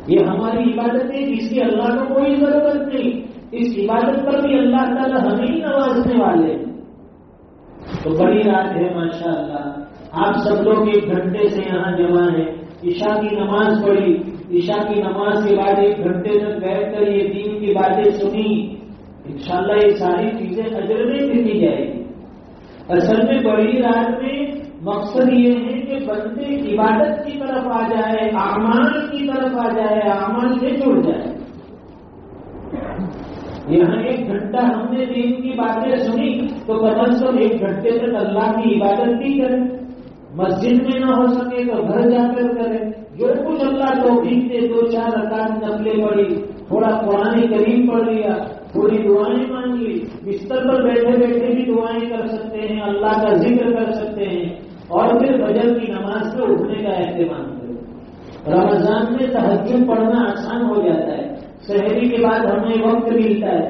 یہ ہماری عبادت ہے جس کی اللہ کو کوئی ضرورت نہیں. اس عبادت پر بھی اللہ تعالیٰ ہمیں ہی نوازنے والے ہیں. تو بڑی رات ہے ماشاءاللہ. آپ سب لوگ 1 گھنٹے سے یہاں جمع ہیں. عشاء کی نماز پڑھی. عشاء کی نماز کے بعد 1 گھنٹے تک بیٹھ کر یہ دین کی باتیں سنی. انشاءاللہ یہ ساری چیزیں اجر میں دیکھی جائے گی. اصل میں بڑی رات میں مقصد یہ ہے کہ بندے عبادت کی طرف آ جائے اعمال کی طرف آ جائے اعمال سے جڑ جائے. یہاں 1 گھنٹہ ہم نے دین کی باتیں سنی تو کم از کم 1 گھنٹے تک اللہ کی عبادت بھی کریں. مسجد میں نہ ہو سکے تو گھر جا کر کریں. جو کچھ اللہ توفیق دے 2-4 رکعت نفلیں پڑھی، تھوڑا قرآن کریم پڑھ لیا، تھوڑی دعائیں مانگ لی، بستر پر بیٹھے بیٹھے بھی دعائیں کر سکتے ہیں، اللہ کا ذکر کر سکتے ہیں، اور پھر فجر کی نماز پہ اٹھنے کا اہتمام کریں۔ رمضان میں تہجد پڑھنا آسان ہو جاتا ہے، سحری کے بعد ہمیں وقت ملتا ہے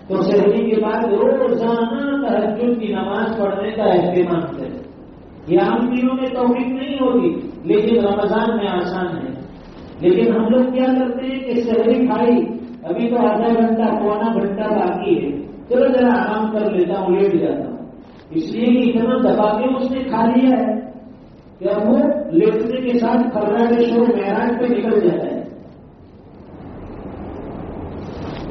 تو سحری کے بعد روزانہ تہجد کی نماز پڑھنے کا اہتمام کریں۔ یہ عام دنوں میں توفیق نہیں ہوگی لیکن رمضان میں آسان ہے۔ لیکن ہم لوگ کیا کرتے ہیں کہ سحری کھائی، ابھی تو آدھا گھنٹہ 1.25 گھنٹہ باقی ہے، چلو ذرا آرام کر لیتا ہوں، لیٹ جاتا ہوں، اس لیے کہ اتنا دبا کے اس نے کھا لیا ہے کہ اب وہ لیٹنے کے ساتھ کھرنا کے شروع معراج پہ نکل جاتا ہے۔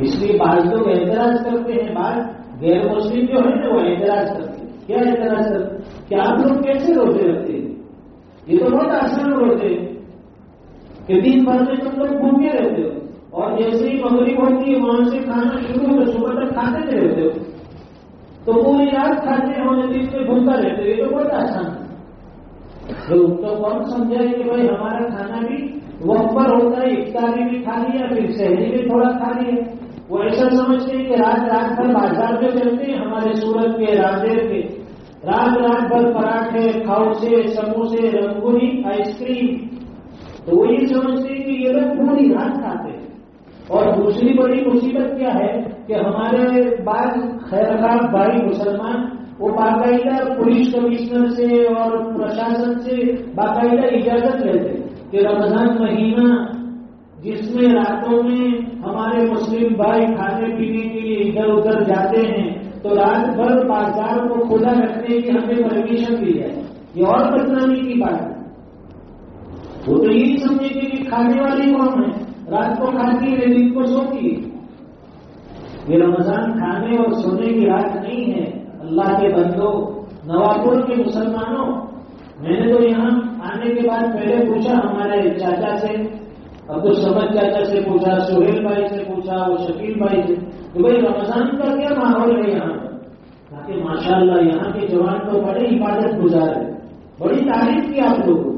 اس لیے بعض لوگ اعتراض کرتے ہیں، بعض غیر مسلم جو ہے نا وہ اعتراض کرتے ہیں۔ کیا اعتراض کرتے ہیں کہ آپ لوگ کیسے روزے رکھتے ہیں؟ یہ تو بہت آسان روزے کہ دن بھر میں تم لوگ بھوکے رہتے ہو اور جیسے ہی مغرب ہوتی ہے وہاں سے کھانا شروع ہو تو صبح تک کھاتے رہتے ہو، تو پوری رات کھاتے ہونے دن میں بھوکا رہتے ہو، یہ تو بہت آسان ہے۔ تو کون سمجھائے کہ بھائی ہمارا کھانا بھی وقت پر ہوتا ہے، افطاری بھی کھا لیا، پھر سحری بھی تھوڑا کھا لیا۔ وہ ایسا سمجھتے ہیں کہ رات رات بھر بازار میں چلتے ہیں ہمارے سورت کے راندیر کے، رات رات بھر پراٹھے، کھاؤسے، سموسے، رنگولی، آئس کریم، تو وہ یہ سمجھتے ہیں کہ یہ لوگ پوری رات کھاتے ہیں۔ اور دوسری بڑی مصیبت کیا ہے کہ ہمارے بعض خیرخواہ بھائی مسلمان وہ باقاعدہ پولیس کمشنر سے اور پرشاسن سے باقاعدہ اجازت لیتے کہ رمضان مہینہ جس میں راتوں میں ہمارے مسلم بھائی کھانے پینے کے لیے ادھر ادھر جاتے ہیں تو رات بھر بازار کو کھلا رکھنے کی ہمیں پرمیشن دی جائے۔ یہ اور بدنامی کی بات ہے۔ وہ تو یہی سمجھے کہ کھانے والی کون ہے، رات کو کھاتی ہے دن کو سوتی ہے۔ یہ رمضان کھانے اور سونے کی رات نہیں ہے۔ اللہ کے بندو، نواپور کے مسلمانوں، میں نے تو یہاں آنے کے بعد پہلے پوچھا ہمارے چاچا سے، عبدالصمد چاچا سے پوچھا، سہیل بھائی سے پوچھا، وہ شکیل بھائی سے کہ بھائی رمضان کا کیا ماحول ہے یہاں پر؟ تاکہ ماشاءاللہ یہاں کے جوان تو بڑے عبادت گزار ہے، بڑی تعریف کی آپ لوگوں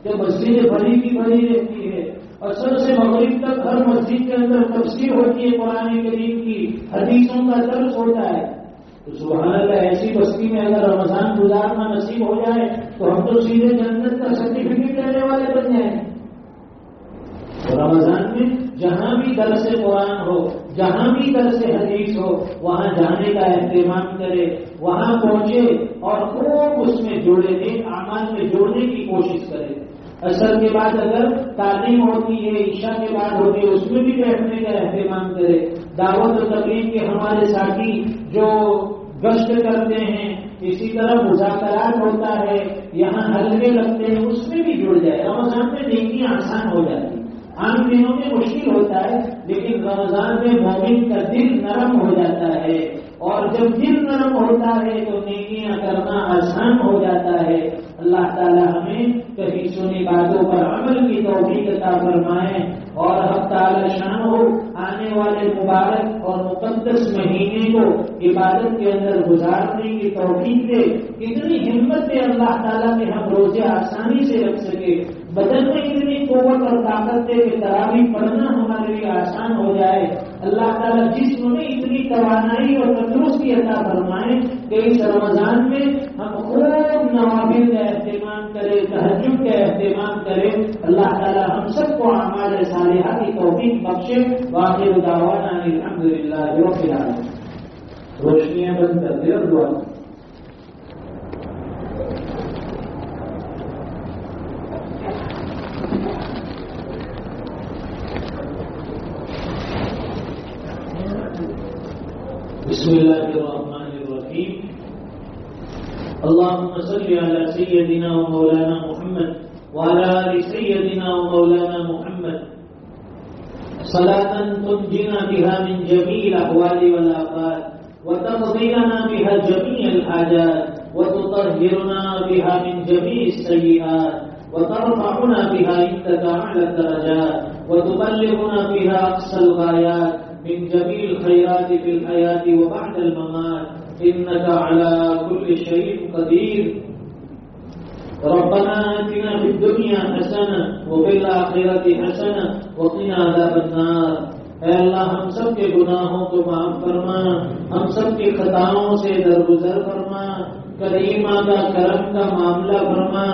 کہ مسجد بھری کی بھری رہتی ہے، اصل سے مغرب تک ہر مسجد کے اندر تفسیر ہوتی ہے قرآن کریم کی، حدیثوں کا درس ہوتا ہے۔ تو سبحان اللہ، ایسی بستی میں اگر رمضان گزارنا نصیب ہو جائے تو ہم تو سیدھے جنت کا سرٹیفکیٹ لینے والے بن جائیں۔ رمضان میں جہاں بھی درس قرآن ہو، جہاں بھی درس حدیث ہو، وہاں جانے کا اہتمام کرے، وہاں پہنچے اور خوب اس میں جوڑے، نیک اعمال میں جوڑنے کی کوشش کرے۔ عصر کے بعد اگر تعلیم ہوتی ہے، عشاء کے بعد ہوتی ہے، اس میں بھی بیٹھنے کا اہتمام کرے۔ دعوت و تبلیغ کے ہمارے ساتھی جو گشت کرتے ہیں، اسی طرح مذاکرات ہوتا ہے، یہاں حلقے لگتے ہیں، اس میں بھی جڑ جائے۔ رمضان میں نیکیاں آسان ہو جاتی ہیں، عام دنوں میں مشکل ہوتا ہے، لیکن رمضان میں مومن کا دل نرم ہو جاتا ہے، اور جب دل نرم ہوتا ہے تو نیکیاں کرنا آسان ہو جاتا ہے۔ اللہ تعالی ہمیں کہیں سنی باتوں پر عمل کی توفیق عطا فرمائے، اور حق تعالی شان ہو آنے والے مبارک اور مقدس مہینے کو عبادت کے اندر گزارنے کی توفیق دے۔ اتنی ہمت دے اللہ تعالیٰ کہ ہم روزے آسانی سے رکھ سکے، بدن میں اتنی قوت اور طاقت دے کہ تراویح پڑھنا ہمارے لیے آسان ہو جائے۔ اللہ تعالیٰ جسم میں اتنی توانائی اور تندرستی عطا فرمائے کہ اس رمضان میں ہم خوب نوافل کا اہتمام کریں، تہجد کا اہتمام کریں۔ اللہ تعالیٰ ہم سب کو اعمال صالحہ کی توفیق بخشے۔ وآخر دعوانا الحمدللہ رب العالمین۔ روشنیاں بند کر دے اور دعا۔ بسم اللہ الرحمن الرحیم۔ اللهم صل على سيدنا ومولانا محمد وعلى آل سيدنا ومولانا محمد صلاة تنجينا بها من جميع الأحوال والآفات وتقضي لنا بها جميع الحاجات وتطهرنا بها من جميع السيئات وترفعنا بها عندك أعلى الدرجات وتبلغنا بها أقصى الغايات من جميع الخيرات في الحياة وبعد الممات إنك على كل شيء قدير۔ ربنا آتنا فی الدنیا حسنہ وفی الآخرۃ حسنہ وقنا عذاب النار۔ اے اللہ ہم سب کے گناہوں کو معاف فرما، ہم سب کی خطاؤں سے درگزر فرما، کریم آقا کرم کا معاملہ فرما،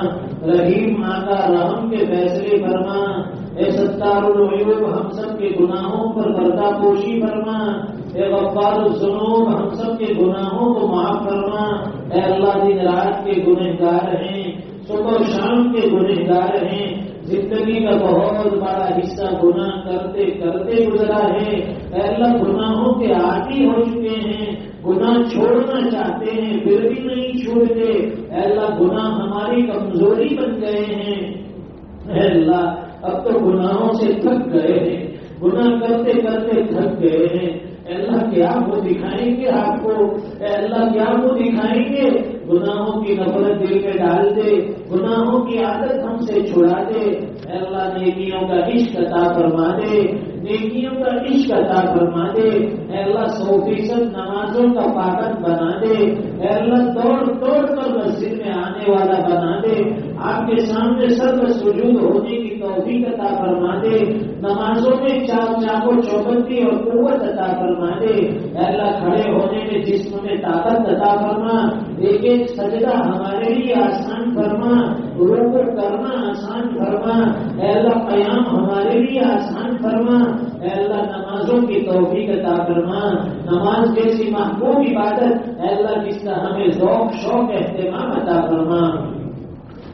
رحیم آقا رحم کے فیصلے فرما، اے ستار العیوب ہم سب کے گناہوں پر پردہ پوشی فرما، اے غفار الذنوب ہم سب کے گناہوں کو معاف فرما۔ اے اللہ دن رات کے گنہگار ہیں، صبح و شام کے گنہگار ہیں، زندگی کا بہت بڑا حصہ گناہ کرتے کرتے گزرا ہے۔ اے اللہ گناہوں کے عادی ہو چکے ہیں، گناہ چھوڑنا چاہتے ہیں پھر بھی نہیں چھوڑتے۔ اے اللہ گناہ ہماری کمزوری بن گئے ہیں۔ اے اللہ اب تو گناہوں سے تھک گئے ہیں، گناہ کرتے کرتے تھک گئے ہیں۔ اے اللہ کیا وہ دکھائیں گے آپ کو؟ اے اللہ کیا وہ دکھائیں گے؟ گناہوں کی نفرت دل میں ڈال دے، گناہوں کی عادت ہم سے چھڑا دے۔ اے اللہ نیکیوں کا عشق عطا فرما دے، نیکیوں کا عشق عطا فرما دے۔ اے اللہ 100% نمازوں کا پابند بنا دے۔ اے اللہ دوڑ دوڑ کر مسجد میں آنے والا بنا دے، آپ کے سامنے سر سجود ہونے کی توفیق عطا فرما دے، نمازوں میں چاق و چوبندی اور قوت عطا فرما دے۔ اے اللہ کھڑے ہونے میں جسم میں طاقت عطا فرما، ایک ایک سجدہ ہمارے لیے آسان فرما، رکوع کرنا آسان فرما۔ اے اللہ قیام ہمارے لیے آسان فرما۔ اے اللہ نمازوں کی توفیق عطا فرما، نماز جیسی محبوب عبادت اے اللہ جس کا ہمیں ذوق شوق اہتمام عطا فرما۔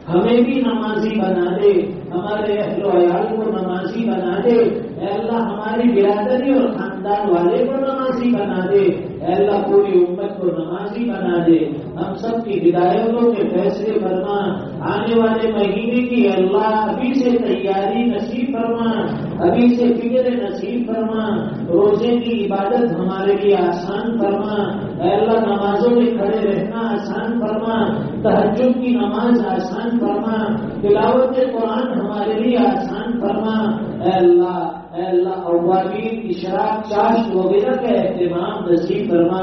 ہمیں بھی نمازی بنا دے، ہمارے اہل و عیال کو نمازی بنا دے۔ اے اللہ ہماری برادری اور خاندان والے کو نمازی بنا دے۔ اے اللہ پوری امت کو نمازی بنا دے، ہم سب کی ہدایتوں کے فیصلے فرما۔ آنے والے مہینے کی اللہ ابھی سے تیاری نصیب فرما، ابھی سے فکر نصیب فرما، روزے کی عبادت ہمارے لیے آسان فرما۔ اے اللہ نمازوں میں کھڑے رہنا آسان فرما، تہجد کی نماز آسان فرما، تلاوت قرآن ہمارے لیے آسان فرما۔ اے اللہ اوابین اشراق چاشت وغیرہ کا اہتمام نصیب فرما۔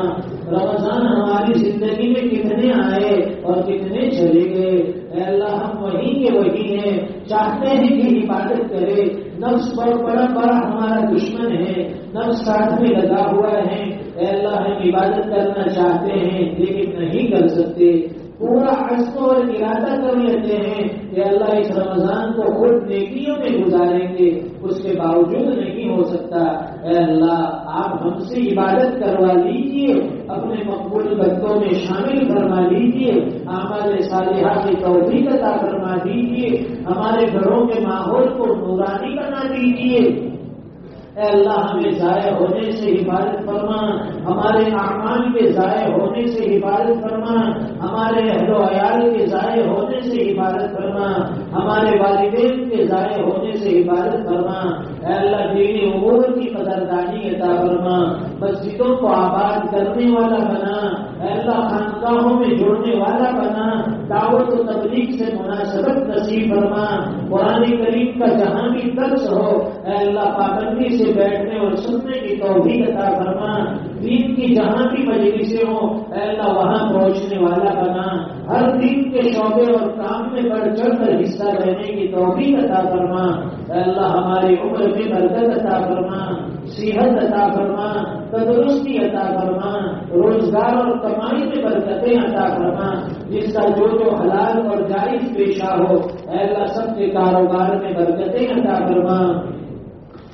رمضان ہماری زندگی میں کتنے آئے اور کتنے چلے گئے، اے اللہ ہم وہی کے وہی ہیں، چاہتے ہیں کہ عبادت کرے، نفس بڑا ہمارا دشمن ہے، نفس ساتھ میں لگا ہوا ہے۔ اے اللہ ہم عبادت کرنا چاہتے ہیں لیکن نہیں کر سکتے، پورا عزم اور ارادہ کر لیتے ہیں کہ اللہ اس رمضان کو خود نیکیوں میں گزاریں گے، اس کے باوجود نہیں ہو سکتا۔ اے اللہ آپ ہم سے عبادت کروا لیجئے، اپنے مقبول بندوں میں شامل فرما لیجئے، اعمال صالحہ کی توفیق عطا فرما دیجئے، ہمارے گھروں کے ماحول کو نورانی بنا دیجئے۔ اے اللہ ہمیں ضائع ہونے سے حفاظت فرما، ہمارے اعمال کے ضائع ہونے سے حفاظت فرما، ہمارے اہل و عیال کے ضائع ہونے سے حفاظت فرما، ہمارے والدین کے ضائع ہونے سے حفاظت فرما۔ اے اللہ دینی امور کی قدردانی عطا فرما، مسجدوں کو آباد کرنے والا بنا، اے اللہ خانقاہوں میں جڑنے والا بنا، دعوت و تبلیغ سے مناسبت نصیب فرما، قرآن کریم کا جہاں بھی درس ہو اے اللہ پابندی سے بیٹھنے اور سننے کی توفیق عطا فرما، دین کی جہاں بھی مجلسیں ہوں اے اللہ وہاں پہنچنے والا بنا، ہر دین کے شعبے اور کام میں بڑھ چڑھ کر حصہ لینے کی توفیق عطا فرما۔ اے اللہ ہماری عمر میں برکت عطا فرما، صحت عطا فرما، تندرستی عطا فرما، روزگار اور کمائی میں برکتیں عطا فرما، جس کا جو حلال اور جائز پیشہ ہو اے اللہ سب کے کاروبار میں برکتیں عطا فرما،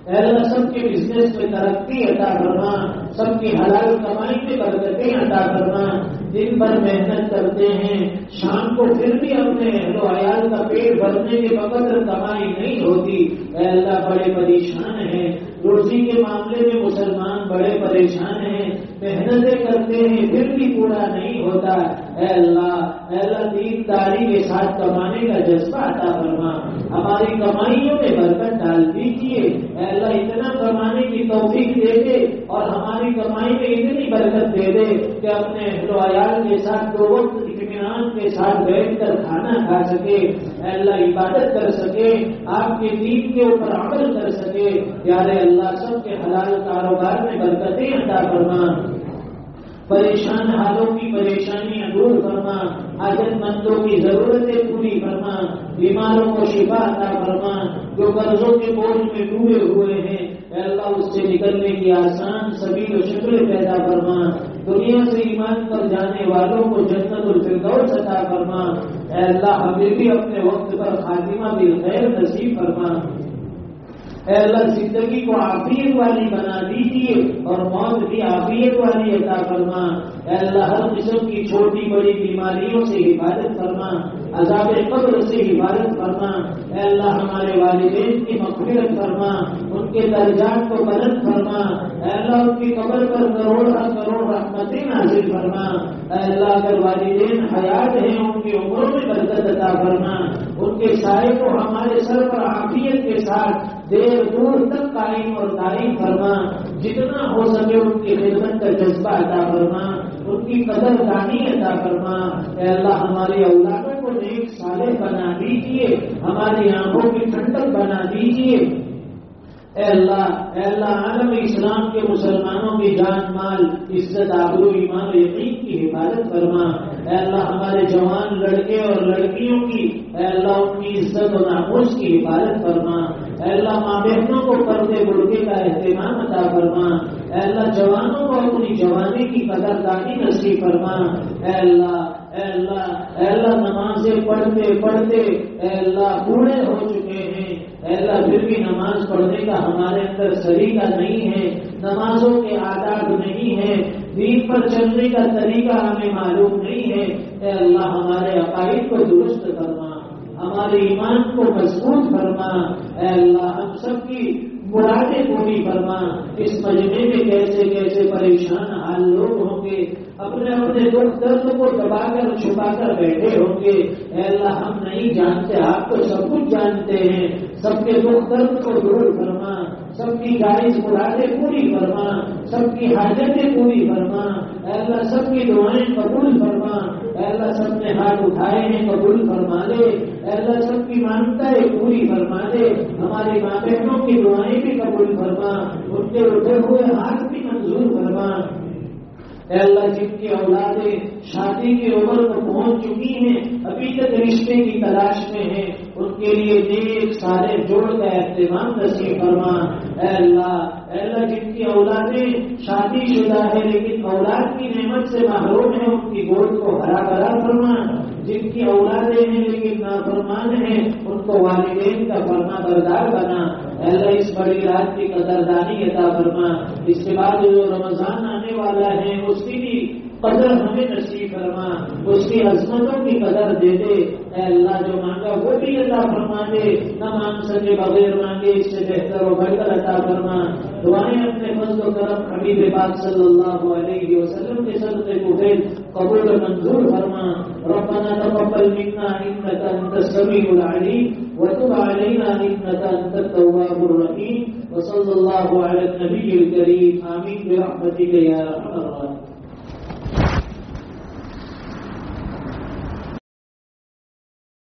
اے اللہ سب کے بزنس میں ترقی عطا فرما، سب کی حلال کمائی میں برکتیں عطا فرما۔ دن بھر محنت کرتے ہیں، شام کو پھر بھی اپنے اہل و عیال کا پیٹ بھرنے کے بقدر کمائی نہیں ہوتی، اے اللہ بڑے پریشان ہیں، روزی کے معاملے میں مسلمان بڑے پریشان ہیں، محنتیں کرتے ہیں پھر بھی پورا نہیں ہوتا۔ اے اللہ دینداری کے ساتھ کمانے کا جذبہ عطا فرما، ہماری کمائیوں میں برکت ڈال دیجیے۔ اے اللہ اتنا کمانے کی توفیق دے دے اور ہماری کمائی میں اتنی برکت دے دے کہ اپنے اہل و عیال کے ساتھ دو وقت اطمینان کے ساتھ بیٹھ کر کھانا کھا سکے، اے اللہ عبادت کر سکے، آپ کے دین کے اوپر عمل کر سکے۔ پیارے اللہ سب کے حلال کاروبار میں برکتیں عطا فرما، پریشان حالوں کی پریشانیاں دور فرما، حاجت مندوں کی ضرورتیں پوری فرما، بیماروں کو شفا عطا فرما، جو قرضوں کے بوجھ میں ڈوبے ہوئے ہیں اے اللہ اس سے نکلنے کی آسان سبیل و شکلیں پیدا فرما، دنیا سے ایمان پر جانے والوں کو جنت الفردوس عطا فرما، اے اللہ ہمیں بھی اپنے وقت پر خاتمہ بالخیر نصیب فرما، اے اللہ زندگی کو عافیت والی بنا دیجیے اور موت بھی عافیت والی عطا فرما، اے اللہ ہر قسم کی چھوٹی بڑی بیماریوں سے حفاظت فرما، عذاب قبر سے حفاظت فرما، اے اللہ ہمارے والدین کی مغفرت فرما، ان کے درجات کو بلند فرما، اے اللہ ان کی قبر پر کروڑ رحمتیں نازل فرما، اے اللہ اگر والدین حیات ہیں ان کی عمروں میں برکت عطا فرما، ان کے سائے کو ہمارے سر پر عافیت کے ساتھ دیر دور تک قائم اور دائم فرما، جتنا ہو سکے ان کی خدمت کا جذبہ عطا فرما، ان کی قدر دانی عطا فرما، اے اللہ ہماری اولادوں کو نیک صالح بنا دیجیے، ہماری آنکھوں کی ٹھنڈک بنا دیجیے، اے اللہ عالم اسلام کے مسلمانوں کی جان مال عزت آبرو ایمان و یقین کی حفاظت فرما، اے اللہ ہمارے جوان لڑکے اور لڑکیوں کی اے اللہ ان کی عزت و ناموس کی حفاظت فرما، اے اللہ ماں بہنوں کو پردے بڑھے کا اہتمام عطا فرما، اے اللہ جوانوں کو اپنی جوانی کی قدردانی نصیب فرما، اے اللہ نمازیں پڑھتے پڑھتے اے اللہ بوڑھے ہو چکے ہیں، اے اللہ پھر بھی نماز پڑھنے کا ہمارے اندر سلیقہ نہیں ہے، نمازوں کے آداب نہیں ہے، دین پر چلنے کا طریقہ ہمیں معلوم نہیں ہے، اے اللہ ہمارے عقائد کو درست فرما، ہمارے ایمان کو مضبوط فرما، اے اللہ ہم سب کی مرادیں پوری فرما، اس مجمع میں کیسے کیسے پریشان حال لوگ ہوں گے، اپنے اپنے دکھ درد کو دبا کر چھپا کر بیٹھے ہوں گے، اے اللہ ہم نہیں جانتے، آپ تو سب کچھ جانتے ہیں، سب کے دکھ درد کو دور فرما، سب کی جائز مرادیں پوری فرما، سب کی حاجتیں پوری فرما، اے اللہ سب کی دعائیں قبول فرما، اے اللہ سب نے ہاتھ اٹھائے ہیں قبول فرما لے، اے اللہ سب کی مانتیں پوری فرما دے، ہماری ماں بہنوں کی دعائیں بھی قبول فرما، ان کے اٹھے ہوئے ہاتھ بھی منظور فرما، اے اللہ جن کی اولادیں شادی کی عمر کو پہنچ چکی ہیں ابھی تک رشتے کی تلاش میں ہیں، ان کے لیے نیک سارے جوڑ کا اہتمام نصیب فرما، اے اللہ جن کی اولادیں شادی شدہ ہے لیکن اولاد کی نعمت سے محروم ہیں ان کی گود کو ہرا بھرا فرما، جن کی اولادیں ہیں لیکن نافرمان ہیں ان کو والدین کا فرما بردار بنا، اے اللہ اس بڑی رات کی قدردانی عطا فرما، اس کے بعد جو رمضان آنے والا ہے اس کی بھی قدر ہمیں نصیب فرما، اس کی عظمتوں کی قدر دے دے، اے اللہ جو مانگا وہ بھی عطا فرما دے، نہ مانگ سکے بغیر مانگے اس سے بہتر و بڑھکر عطا فرما، دعائیں اپنے فضل و کرم حبیب پاک صلی اللہ علیہ وسلم کے صدقے کو قبول منظور فرما، ربنا تقبل منا انك انت السميع العليم وتب علينا انك انت التواب الرحيم وصلى الله على النبي الكريم آمين برحمتك يا ارحم الراحمين.